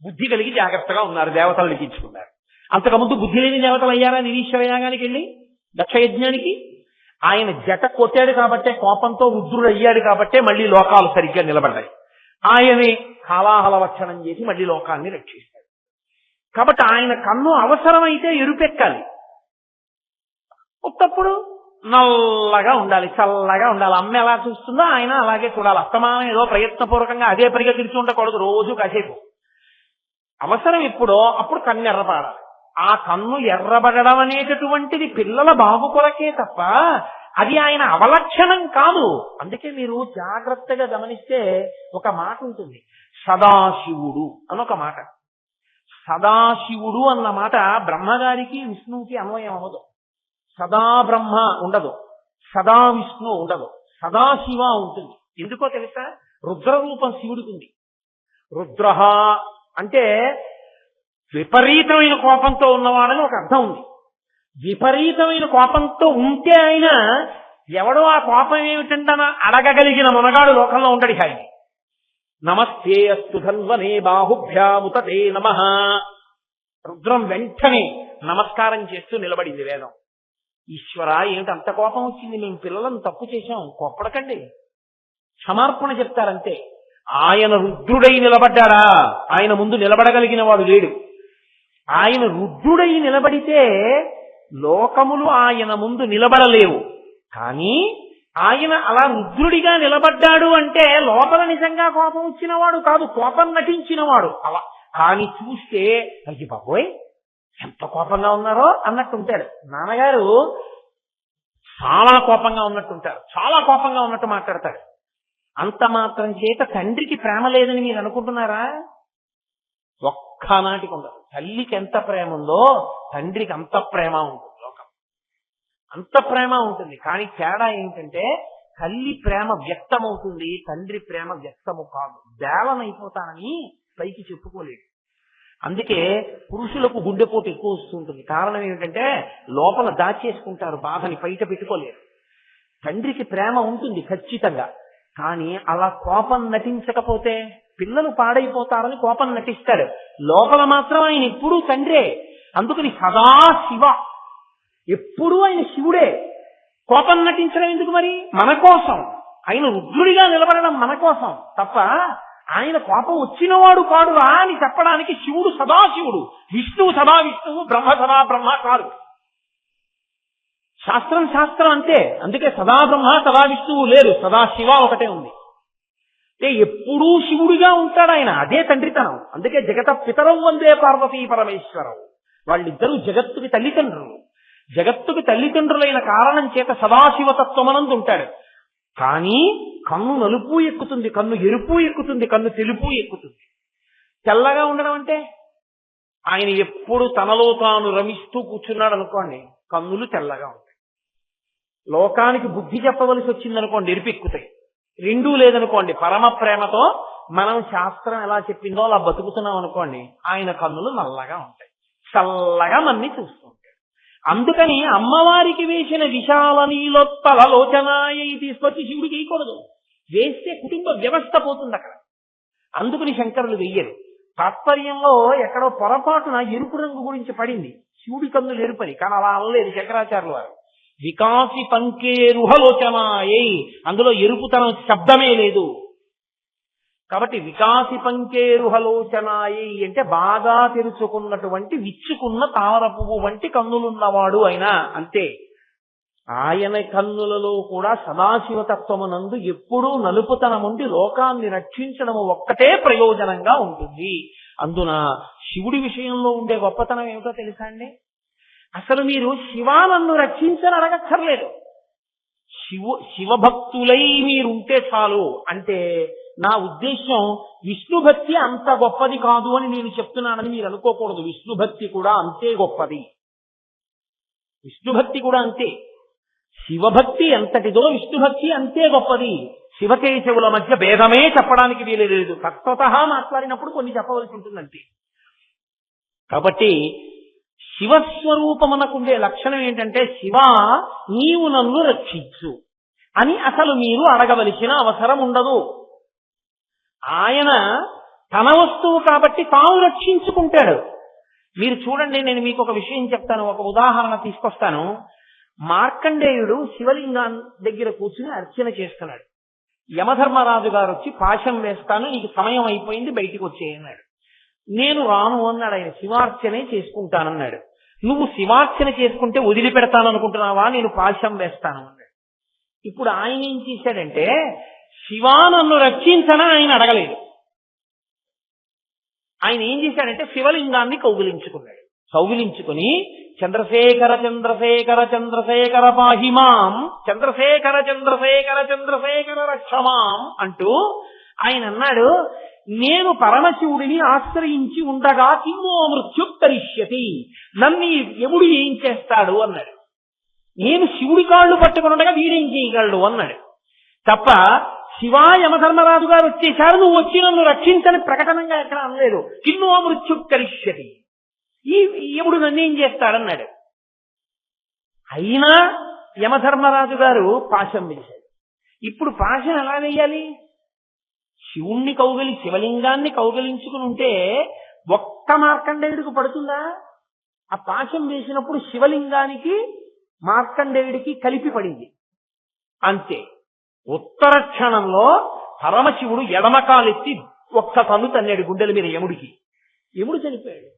బుద్ధి కలిగి జాగ్రత్తగా ఉన్నారు, దేవతలు లిఖించుకున్నారు. అంతకుముందు బుద్ధి లేని దేవతలు అయ్యారా నిరీశ్వర యాగానికి వెళ్ళి దక్షయజ్ఞానికి? ఆయన జట కొట్టాడు కాబట్టే, కోపంతో రుద్రుడు అయ్యాడు కాబట్టే మళ్ళీ లోకాలు సరిగ్గా నిలబడ్డాయి. ఆయనే కాలాహలవక్షణం చేసి మళ్ళీ లోకాన్ని రక్షిస్తాడు. కాబట్టి ఆయన కన్ను అవసరమైతే ఎరుపెక్కాలి, ఉత్తప్పుడు నల్లగా ఉండాలి, చల్లగా ఉండాలి. అమ్మ ఎలా చూస్తుందో ఆయన అలాగే చూడాలి. అస్తమానం ఏదో ప్రయత్నపూర్వకంగా అదే పనిగా తిరుగుతుండకూడదు, రోజు కాసేపు. అవసరం ఎప్పుడో అప్పుడు కన్ను ఎర్రపడాలి. ఆ కన్ను ఎర్రబడడం అనేటటువంటిది పిల్లల బాగు కొరకే తప్ప అది ఆయన అవలక్షణం కాదు. అందుకే మీరు జాగ్రత్తగా గమనిస్తే ఒక మాట ఉంటుంది, సదాశివుడు అని ఒక మాట. సదాశివుడు అన్న మాట బ్రహ్మగారికి విష్ణువుకి అన్వయం అవ్వదు. సదా బ్రహ్మ ఉండదు, సదా విష్ణు ఉండదు, సదాశివ ఉంటుంది. ఎందుకో తెలుసా? రుద్రరూపం శివుడికి ఉంది. రుద్ర అంటే విపరీతమైన కోపంతో ఉన్నవాడని ఒక అర్థం ఉంది. విపరీతమైన కోపంతో ఉంటే ఆయన ఎవడో ఆ కోపం ఏమిటంటన అడగగలిగిన మునగాడు లోకంలో ఉండడు. ఆయన నమస్తే అస్తు ధన్వనే బాహుభ్యాముతే నమః. రుద్రం వెంటనే నమస్కారం చేస్తూ నిలబడింది వేదం. ఈశ్వర, ఏమిటి అంత కోపం వచ్చింది? మేము పిల్లలను తప్పు చేశాం, కోప్పడకండి, క్షమార్పణ చెప్తారంతే. ఆయన రుద్రుడై నిలబడ్డాడా? ఆయన ముందు నిలబడగలిగిన వాడు లేడు. ఆయన రుద్రుడై నిలబడితే లోకములు ఆయన ముందు నిలబడలేవు. కానీ ఆయన అలా రుద్రుడిగా నిలబడ్డాడు అంటే లోపల నిజంగా కోపం వచ్చినవాడు కాదు, కోపం నటించినవాడు. అలా కానీ చూస్తే అయ్యి బాబోయ్ ఎంత కోపంగా ఉన్నారో అన్నట్టుంటాడు. నాన్నగారు చాలా కోపంగా ఉన్నట్టుంటారు, చాలా కోపంగా ఉన్నట్టు మాట్లాడతాడు. అంత మాత్రం చేత తండ్రికి ప్రేమ లేదని మీరు అనుకుంటున్నారా? ఒక్కనాటికి ఉండదు. తల్లికి ఎంత ప్రేమ ఉందో తండ్రికి అంత ప్రేమ ఉంటుంది. లోకం అంత ప్రేమ ఉంటుంది. కానీ తేడా ఏంటంటే తల్లి ప్రేమ వ్యక్తమవుతుంది, తండ్రి ప్రేమ వ్యక్తము కాదు. బేలనైపోతానని పైకి చెప్పుకోలేడు. అందుకే పురుషులకు గుండెపోటు ఎక్కువ వస్తుంటుంది. కారణం ఏమిటంటే లోపల దాచేసుకుంటారు, బాధని బయట పెట్టుకోలేరు. తండ్రికి ప్రేమ ఉంటుంది ఖచ్చితంగా, కానీ అలా కోపం నటించకపోతే పిల్లలు పాడైపోతారని కోపం నటిస్తాడు. లోపల మాత్రం ఆయన ఎప్పుడూ తండ్రే. అందుకని సదా శివ, ఎప్పుడూ ఆయన శివుడే. కోపం నటించడం ఎందుకు మరి? మన కోసం. ఆయన రుద్రుడిగా నిలబడడం మన కోసం తప్ప ఆయన కోపం వచ్చినవాడు కాడురా అని చెప్పడానికి శివుడు సదాశివుడు, విష్ణువు సదా విష్ణువు, బ్రహ్మ సదా బ్రహ్మ కాదు. శాస్త్రం శాస్త్రం అంతే. అందుకే సదా బ్రహ్మ సదా విష్ణువు లేరు, సదా శివ ఒకటే ఉంది. అంటే ఎప్పుడూ శివుడిగా ఉంటాడు ఆయన. అదే తండ్రితనం. అందుకే జగత పితరం వందే పార్వతీ పరమేశ్వరం. వాళ్ళిద్దరూ జగత్తుకి తల్లిదండ్రులు. జగత్తుకి తల్లిదండ్రులైన కారణం చేత సదాశివతత్వమనందు ఉంటాడు. కానీ కన్ను నలుపు ఎక్కుతుంది, కన్ను ఎరుపు ఎక్కుతుంది, కన్ను తెలుపు ఎక్కుతుంది. తెల్లగా ఉండడం అంటే ఆయన ఎప్పుడు తనలో తాను రమిస్తూ కూర్చున్నాడు అనుకోండి, కన్నులు తెల్లగా ఉంటాయి. లోకానికి బుద్ధి చెప్పవలసి వచ్చిందనుకోండి, ఎరుపెక్కుతాయి. రెండూ లేదనుకోండి, పరమ ప్రేమతో మనం శాస్త్రం ఎలా చెప్పిందో అలా బతుకుతున్నాం అనుకోండి, ఆయన కన్నులు నల్లగా ఉంటాయి, చల్లగా మన్ని చూస్తుంటాయి. అందుకని అమ్మవారికి వేసిన విశాల నీలోత్పల లోచనాయి తీసుకొచ్చి శివుడికి వేయకూడదు. వేస్తే కుటుంబ వ్యవస్థ పోతుంది అక్కడ. అందుకని శంకరులు వెయ్యరు. తాత్పర్యంలో ఎక్కడో పొరపాటున ఎరుపు రంగు గురించి పడింది, శివుడి కన్నులు ఎరుపని. కానీ అలా అనలేదు శంకరాచార్యులు వారు. వికాసి పంకేరుహలోచనాయై, అందులో ఎరుపుతనం శబ్దమే లేదు. కాబట్టి వికాసి పంకేరుహలోచనాయై అంటే బాగా తెరుచుకున్నటువంటి విచ్చుకున్న తామర పువ్వు వంటి కన్నులున్నవాడు అయినా అంతే. ఆయన కన్నులలో కూడా సదాశివతత్వమునందు ఎప్పుడూ నలుపుతనముండి లోకాన్ని రక్షించడము ఒక్కటే ప్రయోజనంగా ఉంటుంది. అందున శివుడి విషయంలో ఉండే గొప్పతనం ఏమిటో తెలుసా అండి? అసలు మీరు శివా నన్ను రక్షించని అడగక్కర్లేదు. శివభక్తులై మీరుంటే చాలు. అంటే నా ఉద్దేశం విష్ణు భక్తి అంత గొప్పది కాదు అని నేను చెప్తున్నానని మీరు అనుకోకూడదు. విష్ణు భక్తి కూడా అంతే గొప్పది. విష్ణు భక్తి కూడా అంతే. శివభక్తి ఎంతటిదో విష్ణుభక్తి అంతే గొప్పది. శివకేశవుల మధ్య భేదమే చెప్పడానికి వీలేదు. తత్వతః మాట్లాడినప్పుడు కొన్ని చెప్పవలసి ఉంటుందంతే. కాబట్టి శివస్వరూపమునకుండే లక్షణం ఏంటంటే, శివ నీవు నన్ను రక్షించు అని అసలు మీరు అడగవలసిన అవసరం ఉండదు. ఆయన తన వస్తువు కాబట్టి తాను రక్షించుకుంటాడు. మీరు చూడండి, నేను మీకు ఒక విషయం చెప్తాను, ఒక ఉదాహరణ తీసుకొస్తాను. మార్కండేయుడు శివలింగం దగ్గర కూర్చుని అర్చన చేస్తున్నాడు. యమధర్మరాజు గారు వచ్చి పాశం వేస్తాను, నీకు సమయం అయిపోయింది, బయటికి వచ్చేయన్నాడు. నేను రాను అన్నాడు ఆయన. శివార్చనే చేసుకుంటానన్నాడు. నువ్వు శివార్చన చేసుకుంటే వదిలిపెడతాననుకుంటున్నావా? నేను పాశం వేస్తాను అన్నాడు. ఇప్పుడు ఆయన ఏం చేశాడంటే, శివా నన్ను రక్షించనా ఆయన అడగలేదు. ఆయన ఏం చేశాడంటే శివలింగాన్ని కౌగిలించుకున్నాడు. కౌగిలించుకుని చంద్రశేఖర చంద్రశేఖర చంద్రశేఖర పాహిమాం, చంద్రశేఖర చంద్రశేఖర చంద్రశేఖర రక్షమాం అంటూ ఆయన అన్నాడు, నేను పరమశివుడిని ఆశ్రయించి ఉండగా కిన్నో మృత్యు కరిష్యతి, నన్ను యముడు ఏం చేస్తాడు అన్నాడు. నేను శివుడి కాళ్ళు పట్టుకుని ఉండగా వీడేం చేయగలడు అన్నాడు. తప్ప శివా యమధర్మరాజు గారు వచ్చేశారు, నువ్వు వచ్చి నన్ను రక్షించని ప్రకటనంగా ఎక్కడ అనలేదు. కిన్నో మృత్యు కరిష్యతి, ఈ యముడు నన్నేం చేస్తాడన్నాడు. అయినా యమధర్మరాజు గారు పాశం వేశాడు. ఇప్పుడు పాశం ఎలా వేయాలి? శివుణ్ణి శివలింగాన్ని కౌగలించుకుని ఉంటే ఒక్క మార్కండేయుడికి పడుతుందా? ఆ పాశం వేసినప్పుడు శివలింగానికి మార్కండేయుడికి కలిపి పడింది అంతే. ఉత్తర క్షణంలో పరమశివుడు ఎడమకాలెత్తి ఒక్క కన్ను తన్నాడు గుండెల మీద యముడికి. యముడు చనిపోయాడు.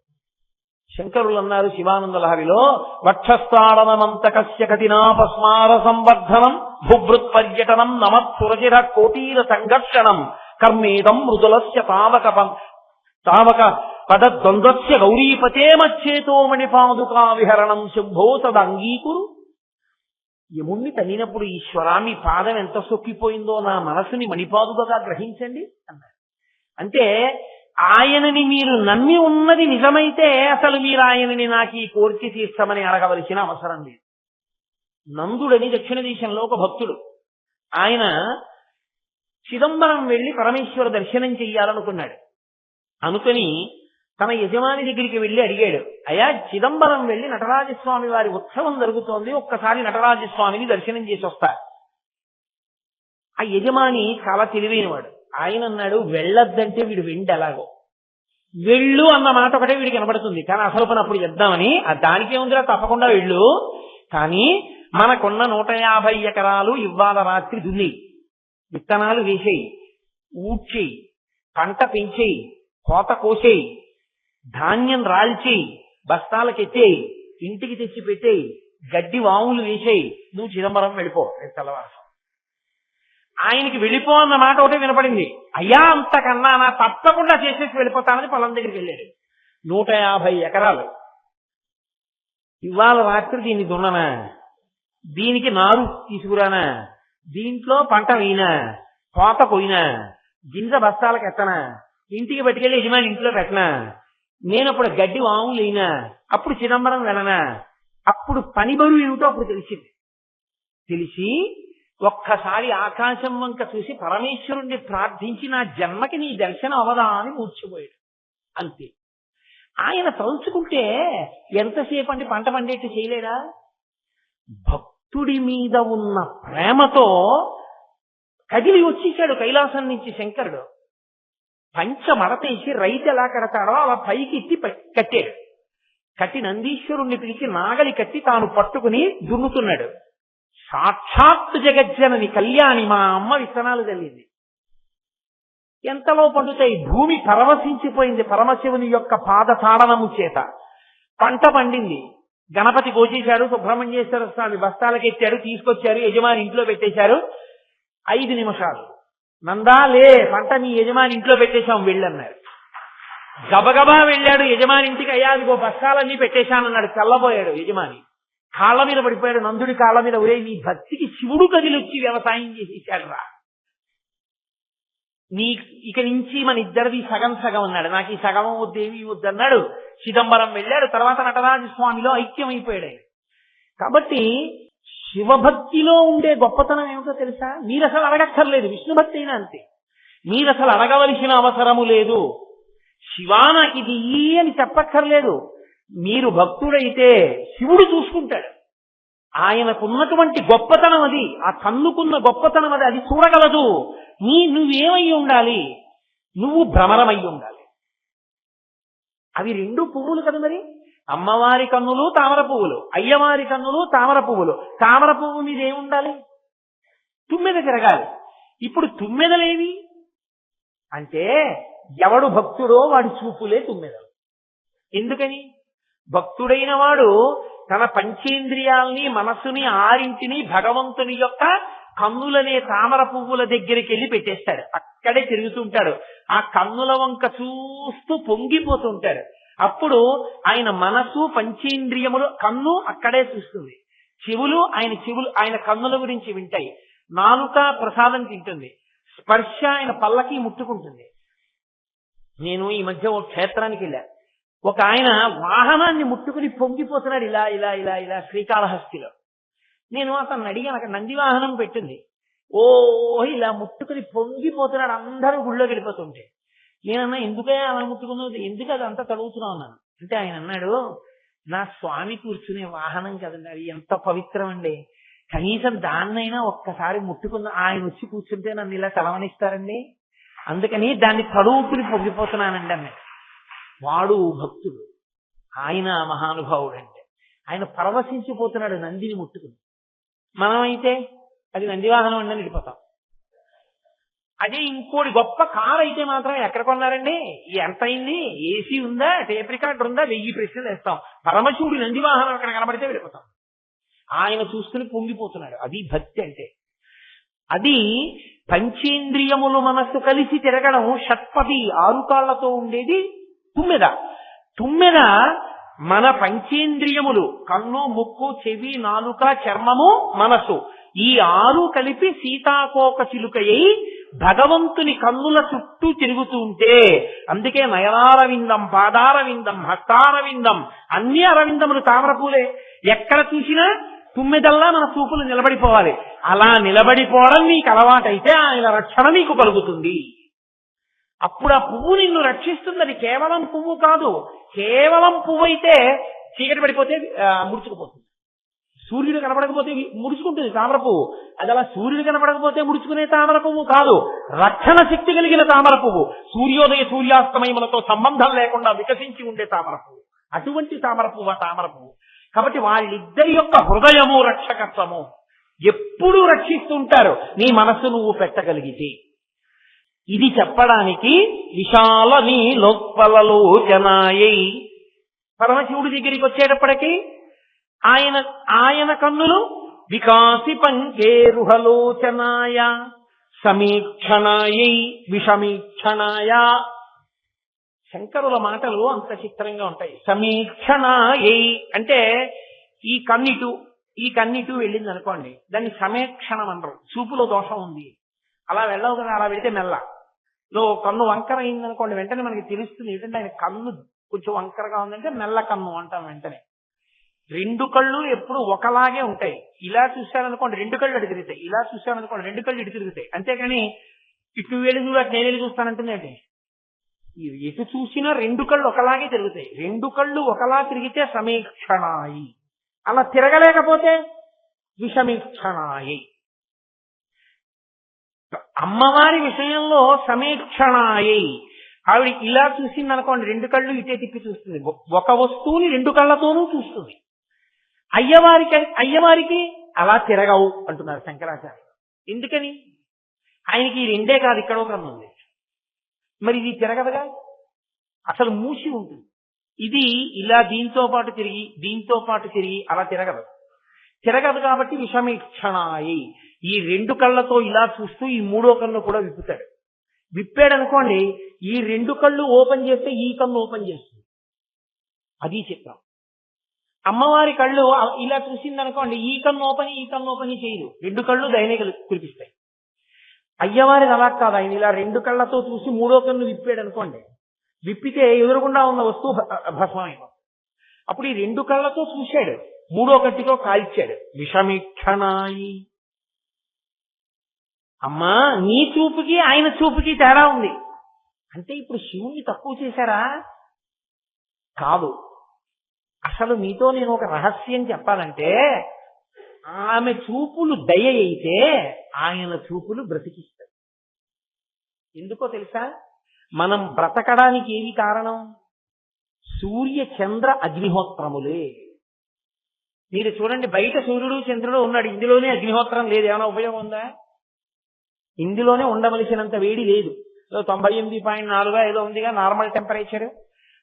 శంకరులు అన్నారు శివానంద లహరిలో, వక్షస్థాడనమంతకస్య కఠినాపస్మార సంవర్ధనం భుభృత్ పర్యటనం నమత్సురచిర కోటీర సంఘర్షణం కర్మేదం మృదులస్య తావక పదద్వంద్వస్య గౌరీపతే మచ్చేతో మణిపాదుకా విహరణం శంభో తదంగీకురు. యముణ్ణి తన్నినప్పుడు ఈశ్వరా మీ పాదం ఎంత సొక్కిపోయిందో నా మనసుని మణిపాదుకగా గ్రహించండి అన్నారు. అంటే ఆయనని మీరు నమ్మి ఉన్నది నిజమైతే అసలు మీరు ఆయనని నాకు ఈ కోరిక తీర్చమని అడగవలసిన అవసరం లేదు. నందుడని దక్షిణ దేశంలో ఒక భక్తుడు, ఆయన చిదంబరం వెళ్లి పరమేశ్వర దర్శనం చెయ్యాలనుకున్నాడు. అనుకుని తన యజమాని దగ్గరికి వెళ్లి అడిగాడు, అయ్యా చిదంబరం వెళ్లి నటరాజస్వామి వారి ఉత్సవం జరుగుతోంది, ఒక్కసారి నటరాజస్వామిని దర్శనం చేసి వస్తా. ఆ యజమాని చాలా తెలివైనవాడు. ఆయన అన్నాడు, వెళ్ళొద్దంటే వీడు వెండి ఎలాగో, వెళ్ళు అన్న మాట ఒకటే వీడికి కనబడుతుంది, కానీ అసలు పని అప్పుడు చేద్దామని దానికే ఉందిరా తప్పకుండా వెళ్ళు, కానీ మనకున్న 150 ఎకరాలు ఇవాళ రాత్రి దున్ని విత్తనాలు వేసేయి, ఊడ్చేయి, పంట పెంచేయి, కోత కోసేయి, ధాన్యం రాల్చేయి, బస్తాలకెత్తేయి, ఇంటికి తెచ్చి పెట్టేయి, గడ్డి వాములు వేసేయి, నువ్వు చిదంబరం వెళ్ళిపో తెల్లవారు. ఆయనకి వెళ్ళిపో అన్న మాట ఒకటే వినపడింది. అయ్యా అంతకన్నా నా తప్పకుండా చేసేసి వెళ్ళిపోతానని పొలం దగ్గరికి వెళ్ళాడు. 150 ఎకరాలు. ఇవాళ రాత్రి దీన్ని దున్ననా, దీనికి నారు తీసుకురానా, దీంట్లో పంట వేయినా, కోత పోయినా, గింజ బస్తాలకు ఎత్తనా, ఇంటికి పట్టుకెళ్ళి యజమాని ఇంట్లో పెట్టనా, నేను అప్పుడు గడ్డి వాములు అయినా, అప్పుడు చిదంబరం వెళ్ళనా, అప్పుడు పని బరువు ఏమిటో అప్పుడు తెలిసింది. తెలిసి ఒక్కసారి ఆకాశం వంక చూసి పరమేశ్వరుణ్ణి ప్రార్థించి నా జన్మకి నీ దర్శనం అవదా అని మూర్చిపోయాడు. అంతే. ఆయన తలుచుకుంటే ఎంతసేపు అంటే పంట పండేట్టు చేయలేడా? భక్తుడి మీద ఉన్న ప్రేమతో కదిలి వచ్చేసాడు కైలాసం నుంచి శంకరుడు. పంచ మడతేసి రైతు ఎలా కడతాడో అలా పైకి ఎత్తి కట్టాడు. కట్టి నందీశ్వరుణ్ణి పిలిచి నాగలి కట్టి తాను పట్టుకుని దున్నుతున్నాడు. సాక్షాత్ జగజ్జనని కళ్యాణి మా అమ్మ విత్తనాలు చల్లింది. ఎంతలో పండుతాయి? భూమి పరవశించిపోయింది పరమశివుని యొక్క పాద తాడనము చేత. పంట పండింది. గణపతి కోచేశాడు, సుబ్రహ్మణ్యేశ్వర స్వామి బస్తాలకు ఎత్తాడు, తీసుకొచ్చారు, యజమాని ఇంట్లో పెట్టేశారు. 5 నిమిషాలు, నందా లే పంట నీ యజమాని ఇంట్లో పెట్టేశాం వెళ్ళన్నారు. గబగబా వెళ్ళాడు యజమాని ఇంటికి. అయ్యా అదిగో బస్తాలన్నీ పెట్టేశానన్నాడు. చల్లబోయాడు యజమాని. కాళ్ళ మీద పడిపోయాడు. నందుడి కాళ్ళ మీద, ఒరే నీ భక్తికి శివుడు కదిలొచ్చి వ్యవసాయం చేసేసాడు రా, నీ ఇక నుంచి మన ఇద్దరిది సగం సగం అన్నాడు. నాకు ఈ సగం వద్దేవి వద్దన్నాడు. చిదంబరం వెళ్ళాడు. తర్వాత నటరాజస్వామిలో ఐక్యమైపోయాడు ఆయన. కాబట్టి శివభక్తిలో ఉండే గొప్పతనం ఏమిటో తెలుసా? మీరు అసలు అడగక్కర్లేదు. విష్ణు భక్తి అయినా అంతే. మీరు అసలు అడగవలసిన అవసరము లేదు. శివా నాకు ఇది అని చెప్పక్కర్లేదు. మీరు భక్తుడైతే శివుడు చూసుకుంటాడు. ఆయనకున్నటువంటి గొప్పతనం అది, ఆ కన్నుకున్న గొప్పతనం అది, అది చూడగలదు. నువ్వేమై ఉండాలి? నువ్వు భ్రమరమై ఉండాలి. అవి 2 పువ్వులు కదా మరి. అమ్మవారి కన్నులు తామర పువ్వులు, అయ్యవారి కన్నులు తామర పువ్వులు. తామర పువ్వు మీద ఏముండాలి? తుమ్మెద తిరగాలి. ఇప్పుడు తుమ్మెదలేవి అంటే ఎవడు భక్తుడో వాడి చూపులే తుమ్మెదలు. ఎందుకని? భక్తుడైన వాడు తన పంచేంద్రియాల్ని, మనస్సుని, 6 భగవంతుని యొక్క కన్నులనే తామర పువ్వుల దగ్గరికి వెళ్ళి పెట్టేస్తాడు. అక్కడే తిరుగుతుంటాడు. ఆ కన్నుల వంక చూస్తూ పొంగిపోతుంటాడు. అప్పుడు ఆయన మనసు, పంచేంద్రియములు, కన్ను అక్కడే చూస్తుంది. చెవులు ఆయన కన్నుల గురించి వింటాయి. నాలుక ప్రసాదం తింటుంది. స్పర్శ ఆయన పల్లకి ముట్టుకుంటుంది. నేను ఈ మధ్య ఓ క్షేత్రానికి వెళ్ళా. ఒక ఆయన వాహనాన్ని ముట్టుకుని పొంగిపోతున్నాడు ఇలా ఇలా ఇలా ఇలా శ్రీకాళహస్తిలో. నేను అతను అడిగాను, అక్కడ నంది వాహనం పెట్టింది. ఓ ఇలా ముట్టుకుని పొంగిపోతున్నాడు, అందరూ గుళ్ళోకి వెళ్ళిపోతుంటే. నేనన్నా ఎందుకయ్యా అలా ముట్టుకున్నావు, ఎందుకు అది అంతా తడుగుతున్నావు అన్నాను. అంటే ఆయన అన్నాడు, నా స్వామి కూర్చునే వాహనం కదండి, అది ఎంత పవిత్రం అండి, కనీసం దాన్నైనా ఒక్కసారి ముట్టుకున్న ఆయన వచ్చి కూర్చుంటే నన్ను ఇలా తలవనిస్తారండి, అందుకని దాన్ని తడువుకుని పొంగిపోతున్నానండి అన్నాడు. వాడు భక్తుడు, ఆయన మహానుభావుడు. అంటే ఆయన పరవశించిపోతున్నాడు నందిని ముట్టుకుని. మనమైతే అది నంది వాహనం అండి వెళ్ళిపోతాం. అదే ఇంకోటి గొప్ప కారు అయితే మాత్రం ఎక్కడ కొన్నారండి, ఎంత అయింది, ఏసీ ఉందా, టేప్ రికార్డర్ ఉందా, 1000 ప్రశ్నలు వేస్తాం. పరమశివుడి నంది వాహనం అక్కడ కనబడితే వెళ్ళిపోతాం. ఆయన చూసుకుని పొంగిపోతున్నాడు. అది భక్తి అంటే. అది పంచేంద్రియములు మనస్సు కలిసి తిరగడం. షట్పది 6 కాళ్లతో ఉండేది తుమ్మెద. తుమ్మెద మన పంచేంద్రియములు కన్ను, ముక్కు, చెవి, నాలుక, చర్మము, మనసు, ఈ 6 కలిపి సీతాకోక చిలుకయ్యి భగవంతుని కన్నుల చుట్టూ తిరుగుతూ ఉంటే, అందుకే నయనారవిందం, పాదారవిందం, హస్తారవిందం, అన్ని అరవిందములు తామరపూలే. ఎక్కడ చూసినా తుమ్మెదల్లా మన చూపులు నిలబడిపోవాలి. అలా నిలబడిపోవడం నీకు అలవాటైతే ఆయన రక్షణ నీకు కలుగుతుంది. అప్పుడు ఆ పువ్వు నిన్ను రక్షిస్తుంది. అది కేవలం పువ్వు కాదు. కేవలం పువ్వు అయితే చీకటి పడిపోతే ముడుచుకుపోతుంది. సూర్యుడు కనపడకపోతే ముడుచుకుంటుంది తామర పువ్వు. అది అలా సూర్యుడు కనపడకపోతే ముడుచుకునే తామర పువ్వు కాదు, రక్షణ శక్తి కలిగిన తామర పువ్వు. సూర్యోదయ సూర్యాస్తమయములతో సంబంధం లేకుండా వికసించి ఉండే తామర పువ్వు. అటువంటి తామర పువ్వు తామర పువ్వు. కాబట్టి వాళ్ళిద్దరి యొక్క హృదయము రక్షకత్వము ఎప్పుడూ రక్షిస్తుంటారు, నీ మనస్సు నువ్వు పెట్టగలిగితే. ఇది చెప్పడానికి విశాల నీ లోత్పలలోచనాయై. పరమశివుడి దగ్గరికి వచ్చేటప్పటికీ ఆయన కన్నులు వికాసి పంకేరుహలోచనాయ సమీక్షణాయై విషమీక్షణాయ. శంకరుల మాటలు అంత చిత్రంగా ఉంటాయి. సమీక్షణాయై అంటే ఈ కన్నిటు వెళ్ళింది అనుకోండి, దాన్ని సమీక్షణం అనరు. చూపులో దోషం ఉంది, అలా వెళ్ళవు కదా, అలా వెళితే మెల్ల. కన్ను వంకర అయింది అనుకోండి, వెంటనే మనకి తెలుస్తుంది ఏంటంటే ఆయన కన్ను కొంచెం వంకరగా ఉందంటే మెల్ల కన్ను అంటాం వెంటనే. 2 కళ్ళు ఎప్పుడు ఒకలాగే ఉంటాయి. ఇలా చూశారనుకోండి 2 కళ్ళు అటు తిరుగుతాయి, ఇలా చూశారనుకోండి 2 కళ్ళు ఇటు తిరుగుతాయి. అంతేకాని ఇటు వెళ్ళి చూడు అటు నేను వెళ్ళి చూస్తానంటుంది ఏంటి. ఎటు చూసినా 2 కళ్ళు ఒకలాగే తిరుగుతాయి. 2 కళ్ళు ఒకలా తిరిగితే సమీక్షణాయి, అలా తిరగలేకపోతే విషమీక్షణాయి. అమ్మవారి విషయంలో సమీక్షణాయి. ఆవిడ ఇలా చూసింది అనుకోండి 2 కళ్ళు ఇటే తిప్పి చూస్తుంది. ఒక వస్తువుని 2 కళ్ళతోనూ చూస్తుంది. అయ్యవారికి అలా తిరగవు అంటున్నారు శంకరాచార్య. ఎందుకని? ఆయనకి ఈ 2 కాదు, ఇక్కడ ఒక ఉంది. మరి ఇది తిరగదుగా, అసలు మూసి ఉంటుంది. ఇది ఇలా దీంతో పాటు తిరిగి అలా తిరగదు కాబట్టి విషమీక్షణాయి. ఈ 2 కళ్ళతో ఇలా చూస్తూ ఈ 3వ కన్ను కూడా విప్పుతాడు. విప్పాడనుకోండి ఈ 2 కళ్ళు ఓపెన్ చేస్తే ఈ కన్ను ఓపెన్ చేస్తుంది. అది చిత్రం. అమ్మవారి కళ్ళు ఇలా చూసింది అనుకోండి, ఈ కన్ను ఓపెన్ చేయదు, 2 కళ్ళు దయనే కురిపిస్తాయి. అయ్యవారిది అలా కాదు, ఆయన ఇలా 2 కళ్ళతో చూసి 3వ కన్ను విప్పాడు అనుకోండి, విప్పితే ఎదురుగుండా ఉన్న వస్తువు భస్మమైపోతుంది. అప్పుడు ఈ 2 కళ్ళతో చూశాడు, 3వ కంటితో కాల్చాడు. విషమీక్షణాయి. అమ్మా నీ చూపుకి ఆయన చూపుకి తేడా ఉంది అంటే ఇప్పుడు శివుణ్ణి తక్కువ చేశారా? కాదు. అసలు మీతో నేను ఒక రహస్యం చెప్పాలంటే, ఆమె చూపులు దయ అయితే ఆయన చూపులు బ్రతికిస్తాయి. ఎందుకో తెలుసా? మనం బ్రతకడానికి ఏమి కారణం? సూర్య చంద్ర అగ్నిహోత్రములే. మీరు చూడండి, బయట సూర్యుడు చంద్రుడు ఉన్నాడు, ఇందులోనే అగ్నిహోత్రం లేదు, ఏమైనా ఉపయోగం ఉందా? ఇందులోనే ఉండవలసినంత వేడి లేదు. 98.4 ఏదో ఉందిగా నార్మల్ టెంపరేచర్.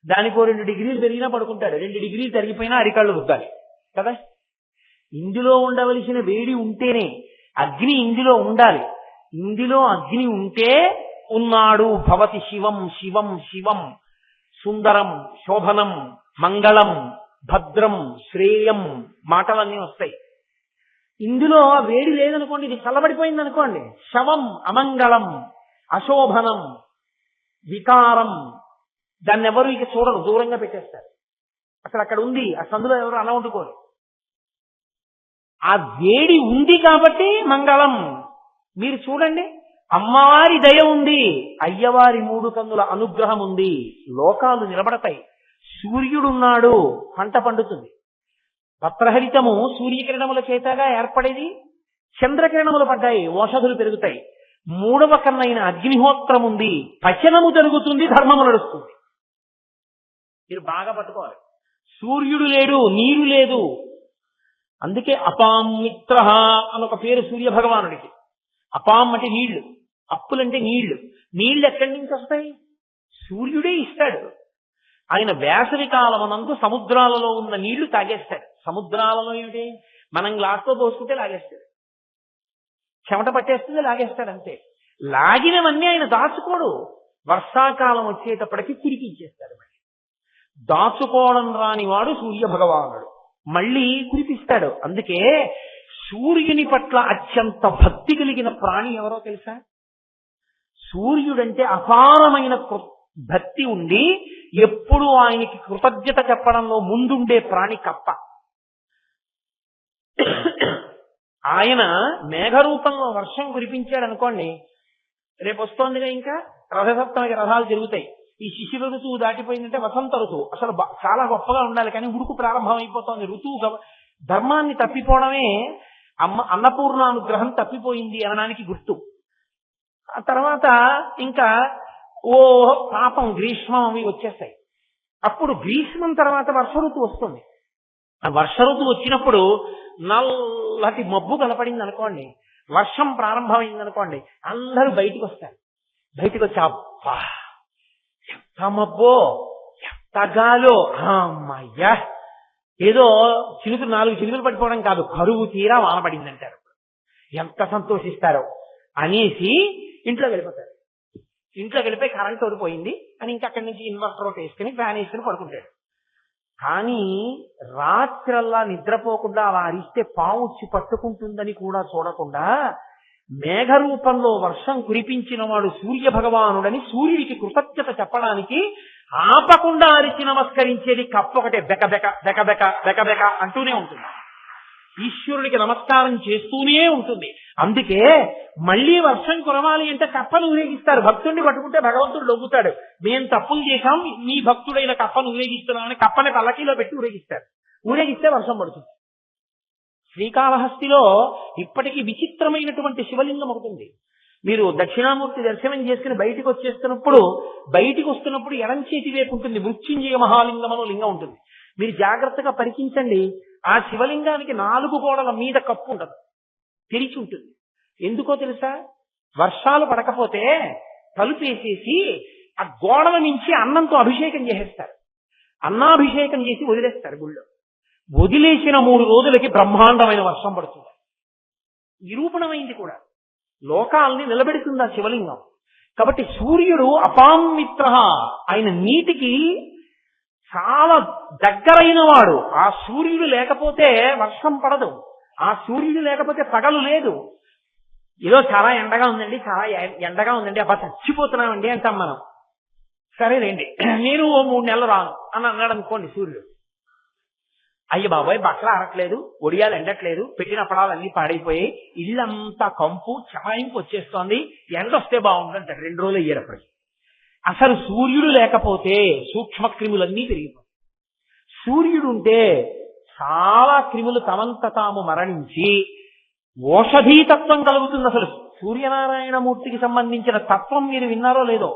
దానికో 2 డిగ్రీలు పెరిగినా పడుకుంటాడు, 2 డిగ్రీలు తరిగిపోయినా అరికాళ్ళు రుద్దాలి కదా. ఇందులో ఉండవలసిన వేడి ఉంటేనే అగ్ని ఇందులో ఉండాలి. ఇందులో అగ్ని ఉంటే ఉన్నాడు భవతి శివం శివం శివం సుందరం శోభనం మంగళం భద్రం శ్రేయం మాటలన్నీ వస్తాయి. ఇందులో వేడి లేదనుకోండి, ఇది చల్లబడిపోయింది అనుకోండి, శవం అమంగళం అశోభనం వికారం దాన్ని ఎవరు ఇక చూడరు, దూరంగా పెట్టేస్తారు. అసలు అక్కడ ఉంది, ఆ సందులో ఎవరు అలా వండుకోరు. ఆ వేడి ఉంది కాబట్టి మంగళం. మీరు చూడండి, అమ్మవారి దయ ఉంది, అయ్యవారి 3 కన్నుల అనుగ్రహం ఉంది, లోకాలు నిలబడతాయి. సూర్యుడున్నాడు, పంట పండుతుంది. పత్రహరితము సూర్యకిరణముల చేతగా ఏర్పడేది, చంద్రకిరణములు పడ్డాయి, ఓషధులు పెరుగుతాయి. 3వ కన్నైన అగ్నిహోత్రం ఉంది, పచనము జరుగుతుంది, ధర్మము నడుస్తుంది. మీరు బాగా పట్టుకోవాలి. సూర్యుడు లేడు, నీరు లేదు. అందుకే అపాం మిత్ర అని ఒక పేరు సూర్య భగవానుడికి. అపాం అంటే నీళ్లు, అప్పులంటే నీళ్లు. నీళ్లు ఎక్కడి నుంచి వస్తాయి? సూర్యుడే ఇస్తాడు. ఆయన వేసవి కాలమనందు సముద్రాలలో ఉన్న నీళ్లు తాగేస్తాడు. సముద్రాలలో ఏమిటి? మనం గ్లాస్తో పోసుకుంటే లాగేస్తాడు, చెమట పట్టేస్తుంది, లాగేస్తాడు అంతే. లాగినవన్నీ ఆయన దాచుకోడు, వర్షాకాలం వచ్చేటప్పటికి కురిపించేస్తాడు. మళ్ళీ దాచుకోవడం రాని వాడు సూర్య భగవానుడు, మళ్ళీ కురిపిస్తాడు. అందుకే సూర్యుని పట్ల అత్యంత భక్తి కలిగిన ప్రాణి ఎవరో తెలుసా? సూర్యుడంటే అపారమైన భక్తి ఉండి ఎప్పుడు ఆయనకి కృతజ్ఞత చెప్పడంలో ముందుండే ప్రాణి కప్ప. ఆయన మేఘరూపంలో వర్షం కురిపించాడు అనుకోండి, రేపు వస్తోందిగా ఇంకా రథసప్తమికి రథాలు జరుగుతాయి. ఈ శిశిర ఋతువు దాటిపోయిందంటే వసంత ఋతువు అసలు చాలా గొప్పగా ఉండాలి, కానీ ఉడుకు ప్రారంభం అయిపోతుంది. ఋతువు ధర్మాన్ని తప్పిపోవడమే అన్నపూర్ణానుగ్రహం తప్పిపోయింది అనడానికి గుర్తు. ఆ తర్వాత ఇంకా పాపం గ్రీష్మం అవి వచ్చేస్తాయి. అప్పుడు గ్రీష్మం తర్వాత వర్ష ఋతువు వస్తుంది. ఆ వర్ష ఋతువు వచ్చినప్పుడు నల్లటి మబ్బు కనపడింది అనుకోండి, వర్షం ప్రారంభమైంది అనుకోండి, అందరూ బయటికి వస్తారు. బయటికి వచ్చి అబ్బా ఎంత మబ్బో, ఎంత గాలో, అమ్మయ్యా, ఏదో చినుకులు 4 చినుకులు పడిపోవడం కాదు, కరువు తీరా వాన పడింది అంటారు. ఎంత సంతోషిస్తారో అనేసి ఇంట్లోకి వెళ్ళిపోతారు. ఇంట్లోకి వెళ్ళిపోయి కరెంట్ ఓడిపోయింది అని ఇంకా అక్కడి నుంచి ఇన్వర్టర్ ఒకటి వేసుకుని ఫ్యాన్ వేసుకుని పడుకుంటాడు. కానీ రాత్రల్లా నిద్రపోకుండా అలా అరిస్తే పాము వచ్చి పట్టుకుంటుందని కూడా చూడకుండా మేఘరూపంలో వర్షం కురిపించిన వాడు సూర్య భగవానుడని సూర్యుడికి కృతజ్ఞత చెప్పడానికి ఆపకుండా అరిచి నమస్కరించేది కప్ప ఒకటే. బెక బెక బెక బెక బెక బెక అంటూనే ఉంటుంది, ఈశ్వరుడికి నమస్కారం చేస్తూనే ఉంటుంది. అందుకే మళ్లీ వర్షం కురవాలి అంటే కప్పను ఊరేగిస్తారు. భక్తుడిని పట్టుకుంటే భగవంతుడు లొంగుతాడు. మేము తప్పులు చేశాం, మీ భక్తుడైన కప్పను ఊరేగిస్తున్నామని కప్పని పల్లకీలో పెట్టి ఊరేగిస్తారు. ఊరేగిస్తే వర్షం పడుతుంది. శ్రీకాళహస్తిలో ఇప్పటికీ విచిత్రమైనటువంటి శివలింగం ఒకటి. మీరు దక్షిణామూర్తి దర్శనం చేసుకుని బయటికి వస్తున్నప్పుడు ఎడం చేతి వైపు ఉంటుంది మృత్యుంజయ మహాలింగం అనే లింగం ఉంటుంది. మీరు జాగ్రత్తగా పరికించండి. ఆ శివలింగానికి 4 గోడల మీద కప్పు ఉండదు, తెరిచి ఉంటుంది. ఎందుకో తెలుసా? వర్షాలు పడకపోతే తలుపేసేసి ఆ గోడల నుంచి అన్నంతో అభిషేకం చేసేస్తారు. అన్నాభిషేకం చేసి వదిలేస్తారు గుళ్ళో. వదిలేసిన 3 రోజులకి బ్రహ్మాండమైన వర్షం పడుతుంది. నిరూపణమైంది కూడా, లోకాల్ని నిలబెడుతుంది ఆ శివలింగం. కాబట్టి సూర్యుడు అపామిత్ర, ఆయన నీటికి చాలా దగ్గరైన వాడు. ఆ సూర్యుడు లేకపోతే వర్షం పడదు, ఆ సూర్యుడు లేకపోతే పగలు లేదు. ఏదో చాలా ఎండగా ఉందండి, అబ్బా చచ్చిపోతున్నామండి అంటాం మనం. సరేనండి, నేను 3 నెలలు రాను అని అన్నాడు అనుకోండి సూర్యుడు. అయ్య బాబాయ్ బట్టలు ఆరట్లేదు, ఒడియాలు ఎండట్లేదు, పెట్టిన పడాలన్నీ పాడైపోయాయి, ఇల్లంతా కంపు చమాయింపు వచ్చేస్తోంది, ఎండ వస్తే బాగుంటుందంటాడు. 2 రోజులు అయ్యేటప్పటికి. అసలు సూర్యుడు లేకపోతే సూక్ష్మ క్రిములన్నీ పెరిగిపోతాయి. సూర్యుడు ఉంటే చాలా క్రిములు తమంత తాము మరణించి ఓషధీతత్వం కలుగుతుంది. అసలు సూర్యనారాయణమూర్తికి సంబంధించిన తత్వం మీరు విన్నారో లేదో,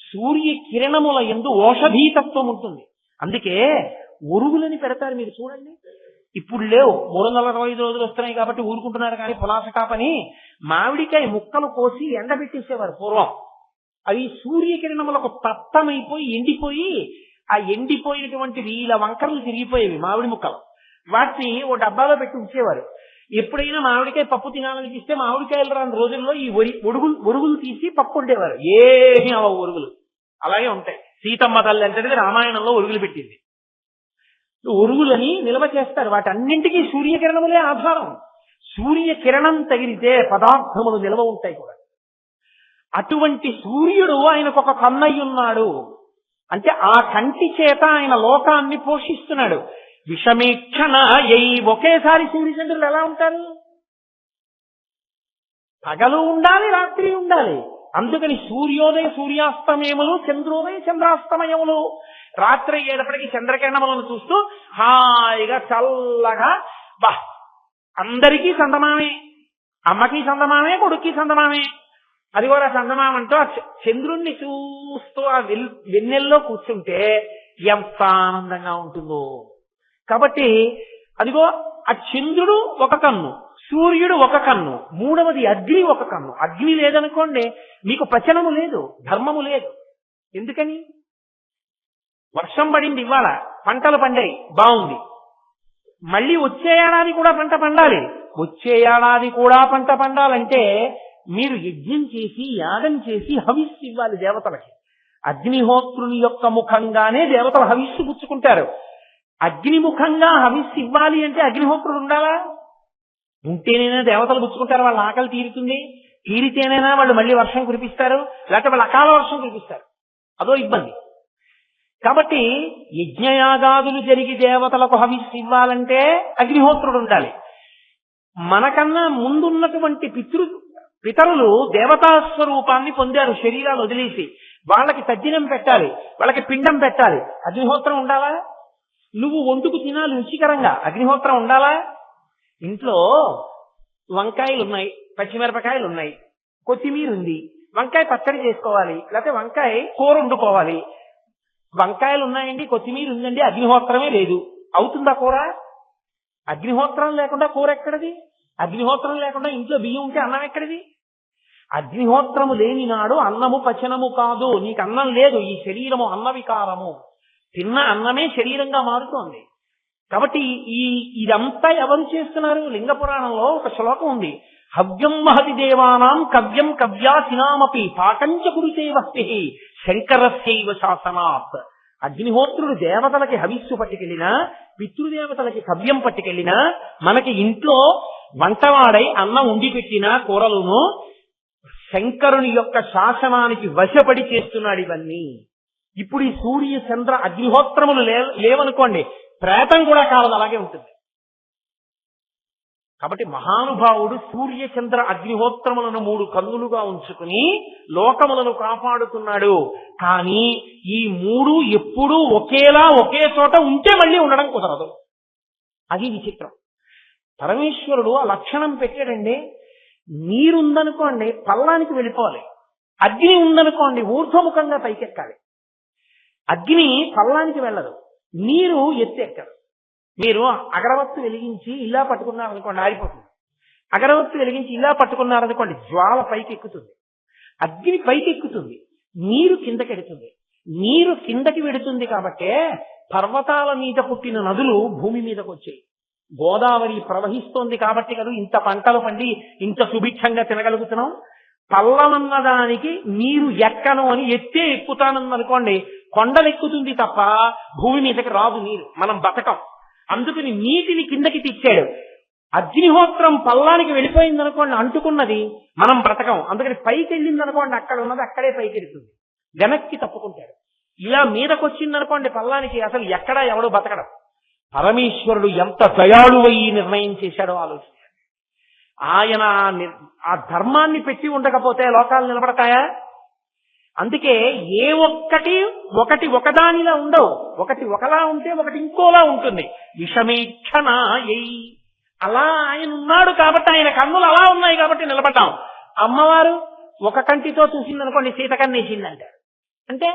సూర్య కిరణముల యందు ఓషధీతత్వం ఉంటుంది. అందుకే ఒరుగులని పెడతారు, మీరు చూడండి. ఇప్పుడు లేవు, 365 రోజులు వస్తున్నాయి కాబట్టి ఊరుకుంటున్నారు. కానీ పులాసకాపని మామిడికాయ ముక్కలు కోసి ఎండబెట్టేసేవారు పూర్వం. అవి సూర్యకిరణములకు తప్తమైపోయి ఎండిపోయి, ఆ ఎండిపోయినటువంటి వీళ్ళ వంకరలు తిరిగిపోయేవి మామిడి ముక్కలు. వాటిని ఓ డబ్బాలో పెట్టి ఉంచేవారు. ఎప్పుడైనా మామిడికాయ పప్పు తినాలనిపిస్తే మామిడికాయలు రాని రోజుల్లో ఈ ఒరుగులు తీసి పప్పు ఉండేవారు. ఏమీ అవ ఒరుగులు అలాగే ఉంటాయి. సీతమ్మ తల్లి అంటే రామాయణంలో ఒరుగులు పెట్టింది. ఒరుగులని నిల్వ చేస్తారు. వాటన్నింటికీ సూర్యకిరణములే ఆధారం. సూర్యకిరణం తగిలితే పదార్థములు నిల్వ ఉంటాయి కూడా. అటువంటి సూర్యుడు ఆయనకు ఒక కన్నయ్య ఉన్నాడు. అంటే ఆ కంటి చేత ఆయన లోకాన్ని పోషిస్తున్నాడు. విషమీక్షణ ఒకేసారి సూర్యచంద్రులు ఎలా ఉంటారు? పగలు ఉండాలి, రాత్రి ఉండాలి. అందుకని సూర్యోదయ సూర్యాస్తమయములు, చంద్రోదయ చంద్రాస్తమయములు. రాత్రి అయ్యేటప్పటికి చంద్రకిరణములను చూస్తూ హాయిగా చల్లగా అందరికీ చందమామే, అమ్మకి చందమామే, కొడుక్కి చందమామే. అది కూడా చందమామంటూ ఆ చంద్రుణ్ణి చూస్తూ ఆ వెన్నెల్లో కూర్చుంటే ఎంత ఆనందంగా ఉంటుందో. కాబట్టి అదిగో ఆ చంద్రుడు ఒక కన్ను, సూర్యుడు ఒక కన్ను, మూడవది అగ్ని ఒక కన్ను. అగ్ని లేదనుకోండి మీకు పచనము లేదు, ధర్మము లేదు. ఎందుకని? వర్షం పడింది, ఇవాళ పంటలు పండాయి, బాగుంది. మళ్ళీ వచ్చే ఏడాది కూడా పంట పండాలి. వచ్చే ఏడాది కూడా పంట పండాలంటే మీరు యజ్ఞం చేసి, యాగం చేసి హవిస్సు ఇవ్వాలి దేవతలకి. అగ్నిహోత్రుని యొక్క ముఖంగానే దేవతలు హవిస్సు పుచ్చుకుంటారు. అగ్నిముఖంగా హవిస్సు ఇవ్వాలి అంటే అగ్నిహోత్రుడు ఉండాలా? ఉంటేనైనా దేవతలు పుచ్చుకుంటారు, వాళ్ళ ఆకలి తీరుతుంది. తీరితేనైనా వాళ్ళు మళ్ళీ వర్షం కురిపిస్తారు, లేకపోతే వాళ్ళు అకాల వర్షం కురిపిస్తారు. అదో ఇబ్బంది. కాబట్టి యజ్ఞయాగాదులు జరిగి దేవతలకు హవిస్సు ఇవ్వాలంటే అగ్నిహోత్రుడు ఉండాలి. మనకన్నా ముందున్నటువంటి పితరులు దేవతా స్వరూపాన్ని పొందారు, శరీరాలు వదిలేసి. వాళ్ళకి తద్దినం పెట్టాలి, వాళ్ళకి పిండం పెట్టాలి. అగ్నిహోత్రం ఉండాలా? నువ్వు వండుకు తినాలి రుచికరంగా, అగ్నిహోత్రం ఉండాలా? ఇంట్లో వంకాయలు ఉన్నాయి, పచ్చిమిరపకాయలు ఉన్నాయి, కొత్తిమీర ఉంది, వంకాయ పచ్చడి చేసుకోవాలి, లేకపోతే వంకాయ కూర వండుకోవాలి. వంకాయలు ఉన్నాయండి, కొత్తిమీర ఉందండి, అగ్నిహోత్రమే లేదు. అవుతుందా కూర? అగ్నిహోత్రం లేకుండా కూర ఎక్కడిది? అగ్నిహోత్రం లేకుండా ఇంట్లో బియ్యం ఉంటే అన్నం ఎక్కడిది? అగ్నిహోత్రము లేని నాడు అన్నము పచనము కాదు. నీకు అన్నం లేదు, ఈ శరీరము అన్న వికారము. తిన్న అన్నమే శరీరంగా మారుతోంది. కాబట్టి ఇదంతా ఎవరు చేస్తున్నారు? లింగ పురాణంలో ఒక శ్లోకం ఉంది. హవ్యం మహతి దేవానాం కవ్యం కవ్యాసినామపి పాకంచ కురుతే వస్తి శంకరస్యైవ శాసనాత్. అగ్నిహోత్రుడు దేవతలకి హవిస్సు పట్టుకెళ్ళినా, పితృదేవతలకి కవ్యం పట్టుకెళ్ళినా, మనకి ఇంట్లో వంటవాడై అన్నం ఉండి పెట్టినా కూరలను శంకరుని యొక్క శాసనానికి వశపడి చేస్తున్నాడు ఇవన్నీ. ఇప్పుడు ఈ సూర్య చంద్ర అగ్నిహోత్రములు లేవనుకోండి, ప్రేతం కూడా కాలం అలాగే ఉంటుంది. కాబట్టి మహానుభావుడు సూర్య చంద్ర అగ్నిహోత్రములను 3 కన్నులుగా ఉంచుకుని లోకములను కాపాడుతున్నాడు. కానీ ఈ 3 ఎప్పుడూ ఒకేలా ఒకే చోట ఉంటే మళ్ళీ ఉండడం కుదరదు. అది విచిత్రం. పరమేశ్వరుడు ఆ లక్షణం పెట్టాడండి. నీరుందనుకోండి పల్లానికి వెళ్ళిపోవాలి, అగ్ని ఉందనుకోండి ఊర్ధ్వముఖంగా పైకెక్కాలి. అగ్ని పల్లానికి వెళ్ళదు, నీరు ఎత్తెక్కదు. మీరు అగరవత్తు వెలిగించి ఇలా పట్టుకున్నారనుకోండి ఆరిపోతుంది. అగరవత్తు వెలిగించి ఇలా పట్టుకున్నారనుకోండి జ్వాల పైకి ఎక్కుతుంది, అగ్ని పైకి ఎక్కుతుంది, నీరు కిందకెడుతుంది. నీరు కిందకి వెడుతుంది కాబట్టే పర్వతాల మీద పుట్టిన నదులు భూమి మీదకి వచ్చాయి. గోదావరి ప్రవహిస్తోంది కాబట్టి కదా ఇంత పంటలు పండి ఇంత సుభిక్షంగా తినగలుగుతున్నాం. పల్లమన్నదానికి నీరు ఎక్కను అని ఎత్తే ఎక్కుతాననుకోండి కొండలెక్కుతుంది తప్ప భూమి మీదకి రాదు నీరు, మనం బతకం. అందుకని నీటిని కిందకి తెచ్చాడు. అగ్నిహోత్రం పల్లానికి వెళ్ళిపోయిందనుకోండి అంటుకున్నది, మనం బ్రతకం. అందుకని పైకి వెళ్ళిందనుకోండి అక్కడ ఉన్నది అక్కడే పైకి వెళ్తుంది, వెనక్కి తప్పుకుంటాడు. ఇలా మీదకొచ్చిందనుకోండి పల్లానికి అసలు ఎక్కడా ఎవడు బతకడం. పరమేశ్వరుడు ఎంత దయాళువై నిర్ణయం చేశాడో ఆలోచించాడు. ఆయన ఆ ధర్మాన్ని పెట్టి ఉండకపోతే లోకాలు నిలబడతాయా? అందుకే ఏ ఒకటి ఒకదానిలా ఉండవు. ఒకటి ఒకలా ఉంటే ఒకటి ఇంకోలా ఉంటుంది. విషమీక్షణ అలా ఆయన ఉన్నాడు కాబట్టి, ఆయన కన్నులు అలా ఉన్నాయి కాబట్టి నిలబడ్డాం. అమ్మవారు ఒక కంటితో చూసిందనుకోండి సీతకన్నేసిందంటారు. అంటే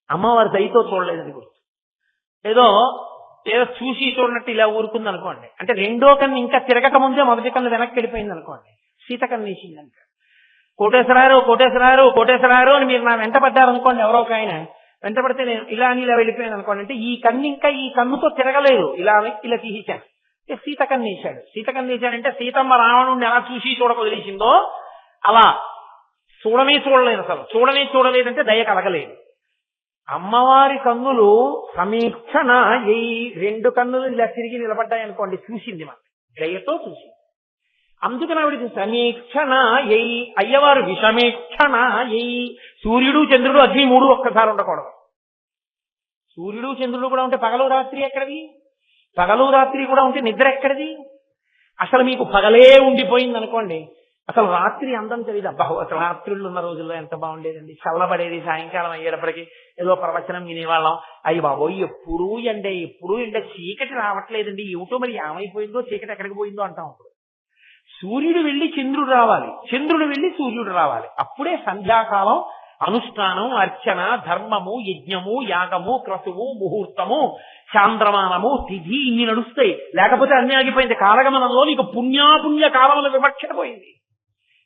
అమ్మవారు దయతో చూడలేదని గుర్తు. ఏదో చూసి చూడనట్టు ఇలా ఊరుకుంది అనుకోండి, అంటే రెండో కన్ను ఇంకా తిరగక ముందే మొదటి కన్ను వెనక్కి వెళ్ళిపోయింది అనుకోండి, సీతకన్నేసిందంటారు. కోటేశ్వరారు అని మీరు నా వెంట పడ్డారనుకోండి, ఎవరో ఒక ఆయన వెంట పడితే నేను ఇలా అని ఇలా వెళ్ళిపోయాను అనుకోండి, అంటే ఈ కన్ను ఇంకా ఈ కన్నుతో తిరగలేదు, ఇలా ఇలా తీసేశాను. సీతకన్నేశాడు. సీతకన్నేశాడంటే సీతమ్మ రావణుడిని ఎలా చూసి చూడకొదిలేసిందో అలా చూడలేదు. అసలు చూడలేదంటే దయ కలగలేదు. అమ్మవారి కన్నులు సమీక్షణ 2 కన్నులు ఇలా తిరిగి నిలబడ్డాయనుకోండి, చూసింది మన దయతో చూసింది. అందుకని ఆవిడకి సమీక్షణ ఎయి, అయ్యవారు విషమీక్షణ ఎయి. సూర్యుడు చంద్రుడు అగ్ని మూడు ఒక్కసారి ఉండకూడదు. సూర్యుడు చంద్రుడు కూడా ఉంటే పగలు రాత్రి ఎక్కడిది? పగలు రాత్రి కూడా ఉంటే నిద్ర ఎక్కడిది? అసలు మీకు పగలే ఉండిపోయింది అనుకోండి, అసలు రాత్రి అందం తెలియదు. అబ్బా అసలు రాత్రుళ్ళు ఉన్న రోజుల్లో ఎంత బాగుండేదండి, చల్లబడేది. సాయంకాలం అయ్యేటప్పటికి ఏదో ప్రవచనం వినేవాళ్ళం. అయ్యి బాబోయ్ ఎప్పుడూ ఎండ చీకటి రావట్లేదండి, ఏమిటో మరి ఏమైపోయిందో, చీకటి ఎక్కడికి పోయిందో అంటాం. ఇప్పుడు సూర్యుడు వెళ్ళి చంద్రుడు రావాలి, చంద్రుడు వెళ్ళి సూర్యుడు రావాలి. అప్పుడే సంధ్యాకాలం అనుష్ఠానం, అర్చన, ధర్మము, యజ్ఞము, యాగము, క్రతువు, ముహూర్తము, చాంద్రమానము, తిథి ఇన్ని నడుస్తాయి. లేకపోతే అన్ని ఆగిపోయింది. కాలగమనంలో నీకు పుణ్యాపుణ్య కాలముల వివక్షణ పోయింది.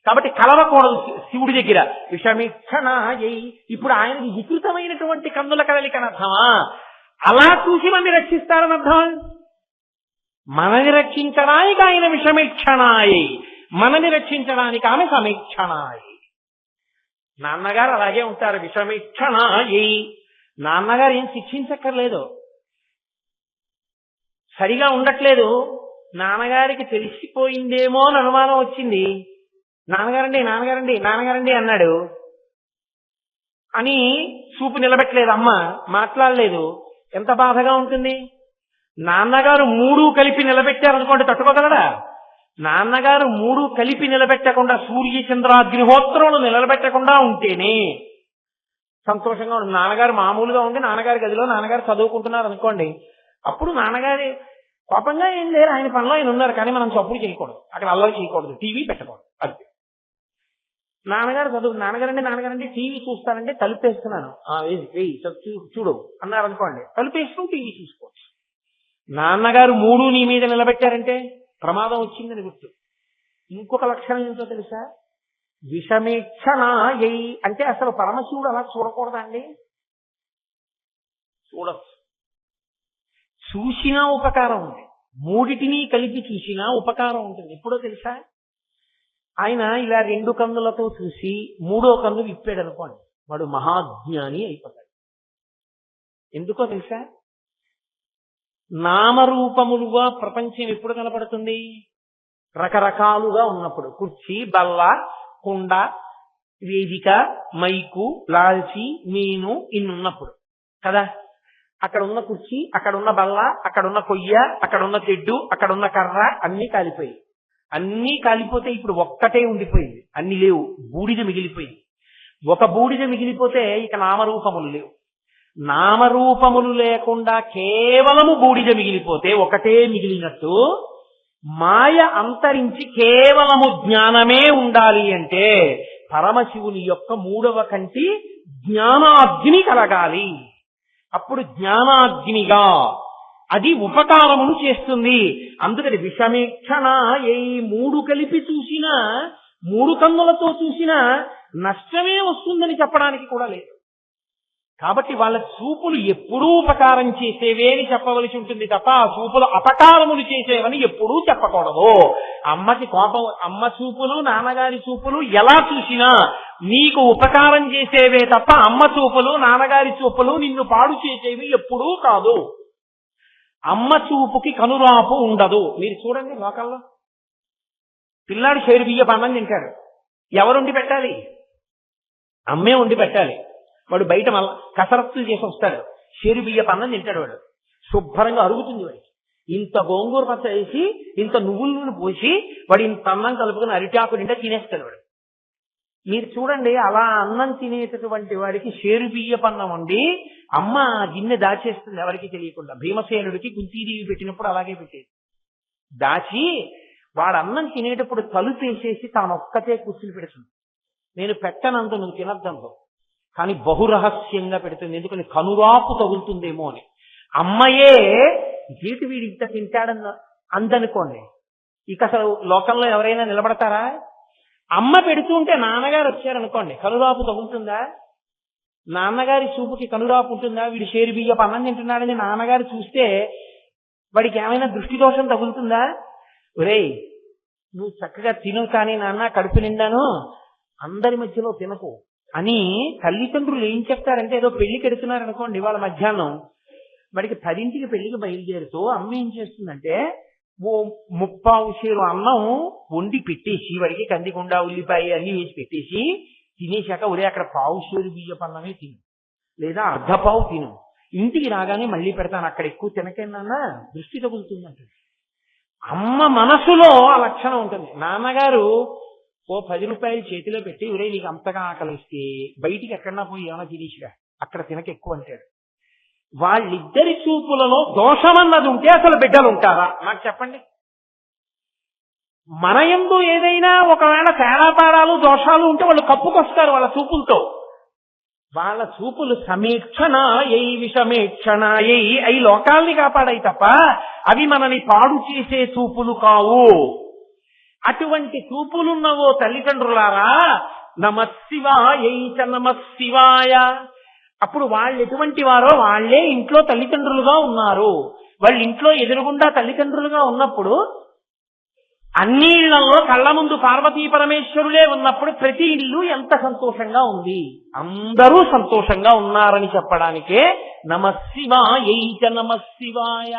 కాబట్టి కలవకూడదు శివుడి దగ్గర. విషమీక్షణ అయ్యి. ఇప్పుడు ఆయనకి వికృతమైనటువంటి కన్నుల కదలికని అర్థమా? అలా చూసి మనని రక్షిస్తారని అర్థమా? మనని రక్షించడానికి ఆయన విషమీక్షణాయి, మనని రక్షించడానికి ఆమె సమీక్షణాయి. నాన్నగారు అలాగే ఉంటారు, విషమీక్షణాయి. నాన్నగారు ఏం శిక్షించక్కర్లేదు, సరిగా ఉండట్లేదు, నాన్నగారికి తెలిసిపోయిందేమో అని అనుమానం వచ్చింది. నాన్నగారండి అన్నాడు అని చూపు నిలబెట్టలేదు అమ్మ, మాట్లాడలేదు. ఎంత బాధగా ఉంటుంది. నాన్నగారు మూడు కలిపి నిలబెట్టారనుకోండి, తట్టుకోగలడా? నాన్నగారు మూడు కలిపి నిలబెట్టకుండా, సూర్య చంద్రాగ్నిహోత్రములు నిలబెట్టకుండా ఉంటేనే సంతోషంగా ఉంటుంది. నాన్నగారు మామూలుగా ఉండి నాన్నగారి గదిలో నాన్నగారు చదువుకుంటున్నారు అనుకోండి, అప్పుడు నాన్నగారి కోపంగా ఏం లేరు, ఆయన పనిలో ఆయన ఉన్నారు, కానీ మనం చప్పుడు చేయకూడదు, అక్కడ అల్లరి చేయకూడదు, టీవీ పెట్టకూడదు. అది నాన్నగారు నాన్నగారండి టీవీ చూస్తానంటే తలుపేస్తున్నాను, చూడు అన్నారు అనుకోండి, తలుపేస్తూ టీవీ చూసుకోవచ్చు. నాన్నగారు మూడు నీ మీద నిలబెట్టారంటే ప్రమాదం వచ్చిందని గుర్తు. ఇంకొక లక్షణం ఏంటో తెలుసా? విషమీక్షణ అంటే అసలు పరమశివుడు అలా చూడకూడదండి. చూడచ్చు, చూసినా ఉపకారం ఉంది. మూడిటిని కలిపి చూసినా ఉపకారం ఉంటుంది. ఎప్పుడో తెలుసా? ఆయన ఇలా రెండు కన్నులతో చూసి మూడో కన్ను విప్పాడు అనుకోండి, వాడు మహాజ్ఞాని అయిపోతాడు. ఎందుకో తెలుసా? నామరూపములుగా ప్రపంచం ఎప్పుడు కనపడుతుంది? రకరకాలుగా ఉన్నప్పుడు. కుర్చీ, బల్ల, కుండ, వేదిక, మైకు, లాల్చి, మీను ఇన్నున్నప్పుడు కదా. అక్కడ ఉన్న కుర్చీ, అక్కడున్న బల్ల, అక్కడున్న కొయ్య, అక్కడున్న తెడ్డు, అక్కడున్న కర్ర అన్నీ కాలిపోయి. అన్నీ కాలిపోతే ఇప్పుడు ఒక్కటే ఉండిపోయింది, అన్ని లేవు, బూడిద మిగిలిపోయింది. ఒక బూడిద మిగిలిపోతే ఇక నామరూపములు లేవు. నామరూపములు లేకుండా కేవలము బూడిద మిగిలిపోతే ఒకటే మిగిలినట్టు, మాయ అంతరించి కేవలము జ్ఞానమే ఉండాలి అంటే పరమశివుని యొక్క మూడవ కంటి జ్ఞానాగ్ని కలగాలి. అప్పుడు జ్ఞానాగ్నిగా అది ఉపకారమును చేస్తుంది. అందుకని విషమీక్షణ మూడు కలిపి చూసినా, మూడు కన్నులతో చూసినా నష్టమే వస్తుందని చెప్పడానికి కూడా లేదు. కాబట్టి వాళ్ళ చూపులు ఎప్పుడూ ఉపకారం చేసేవే అని చెప్పవలసి ఉంటుంది తప్ప ఆ చూపులు అపకారములు చేసేవని ఎప్పుడూ చెప్పకూడదు. అమ్మకి కోపం, అమ్మ చూపులు నాన్నగారి చూపులు ఎలా చూసినా నీకు ఉపకారం చేసేవే తప్ప అమ్మ చూపులు నాన్నగారి చూపులు నిన్ను పాడు చేసేవి ఎప్పుడూ కాదు. అమ్మ చూపుకి కనురాపు ఉండదు. మీరు చూడండి, లోకల్లో పిల్లాడు షేరు బియ్యం అన్నం తింటాడు, ఎవరుండి పెట్టాలి? అమ్మే ఉండి పెట్టాలి. వాడు బయట మళ్ళా కసరత్తులు చేసి వస్తాడు, షేరు బియ్యం అన్నం తింటాడు. వాడు శుభ్రంగా అరుగుతుంది. వాడికి ఇంత గోంగూర పచ్చ వేసి ఇంత నువ్వుల నూనె పోసి వాడు ఇంత అన్నం కలుపుకుని అరిటాకు నిండా తినేస్తాడు వాడు. మీరు చూడండి, అలా అన్నం తినేటటువంటి వాడికి షేరు బియ్యం అన్నం వండి అమ్మ గిన్నె దాచేస్తుంది ఎవరికి తెలియకుండా. భీమసేనుడికి కుంతీదేవి పెట్టినప్పుడు అలాగే పెట్టేది. దాచి వాడు అన్నం తినేటప్పుడు తలుపేసేసి తానొక్కతే కూర్చుని పెడుతుంది. నేను పెట్టనంత నువ్వు తినద్దంతో, కానీ బహురహస్యంగా పెడుతుంది. ఎందుకని కనురాపు తగులుతుందేమో అని. అమ్మయే జీటు వీడి ఇంత తింటాడన్న అందనుకోండి, ఇక అసలు లోకంలో ఎవరైనా నిలబడతారా? అమ్మ పెడుతుంటే నాన్నగారు వచ్చారనుకోండి, కనురాపు తగులుతుందా? నాన్నగారి చూపుకి కనురాపు ఉంటుందా? వీడు షేరు బియ్యపు అన్నం తింటున్నాడని నాన్నగారు చూస్తే వాడికి ఏమైనా దృష్టి దోషం తగులుతుందా? ఒరేయ్ నువ్వు చక్కగా తిను, కానీ నాన్న కడుపు నిండాను, అందరి మధ్యలో తినకు అని తల్లిదండ్రులు ఏం చెప్తారంటే, ఏదో పెళ్లికి ఎడుతున్నారనుకోండి వాళ్ళ మధ్యాహ్నం, వాడికి 10ంటికి పెళ్లికి బయలుదేరుతూ అమ్మ ఏం చేస్తుందంటే ఓ 3/4 సేరు అన్నం వండి పెట్టేసి వాడికి కందికుండా ఉల్లిపాయ అన్ని వేసి పెట్టేసి తినేశాక ఒరే అక్కడ 1/4 సేరు బియ్యపన్నమే తిను, లేదా 1/2 తిను, ఇంటికి రాగానే మళ్ళీ పెడతాను, అక్కడ ఎక్కువ తినకేనా దృష్టి తగులుతుందంట. అమ్మ మనసులో ఆ లక్షణం ఉంటుంది. నాన్నగారు ఓ 10 రూపాయలు చేతిలో పెట్టి ఒరే నీకు అంతగా ఆకలిస్తే బయటికి ఎక్కడన్నా పోయి ఏమైనా తినేసిరా, అక్కడ తినక ఎక్కువ అంటాడు. వాళ్ళిద్దరి చూపులలో దోషమన్నది ఉంటే అసలు బిడ్డలు ఉంటారా నాకు చెప్పండి. మన యందు ఏదైనా ఒకవేళ తేడాపాడాలు దోషాలు ఉంటే వాళ్ళు కప్పుకొస్తారు వాళ్ళ చూపులతో. వాళ్ళ చూపులు సమీక్షణాయై విషమేక్షణాయై అవి లోకాల్ని కాపాడాయి తప్ప అవి మనని పాడు చేసే చూపులు కావు. అటువంటి చూపులున్నవో తల్లిదండ్రులారా, నమశివాయై చ నమశివాయ. అప్పుడు వాళ్ళు ఎటువంటి వారో వాళ్లే ఇంట్లో తల్లిదండ్రులుగా ఉన్నారు. వాళ్ళ ఇంట్లో ఎదురుగుండా తల్లిదండ్రులుగా ఉన్నప్పుడు, అన్ని ఇళ్లలో కళ్ళ ముందు పార్వతీ పరమేశ్వరులే ఉన్నప్పుడు ప్రతి ఇల్లు ఎంత సంతోషంగా ఉంది, అందరూ సంతోషంగా ఉన్నారని చెప్పడానికే నమశివాయై చ నమశివాయ.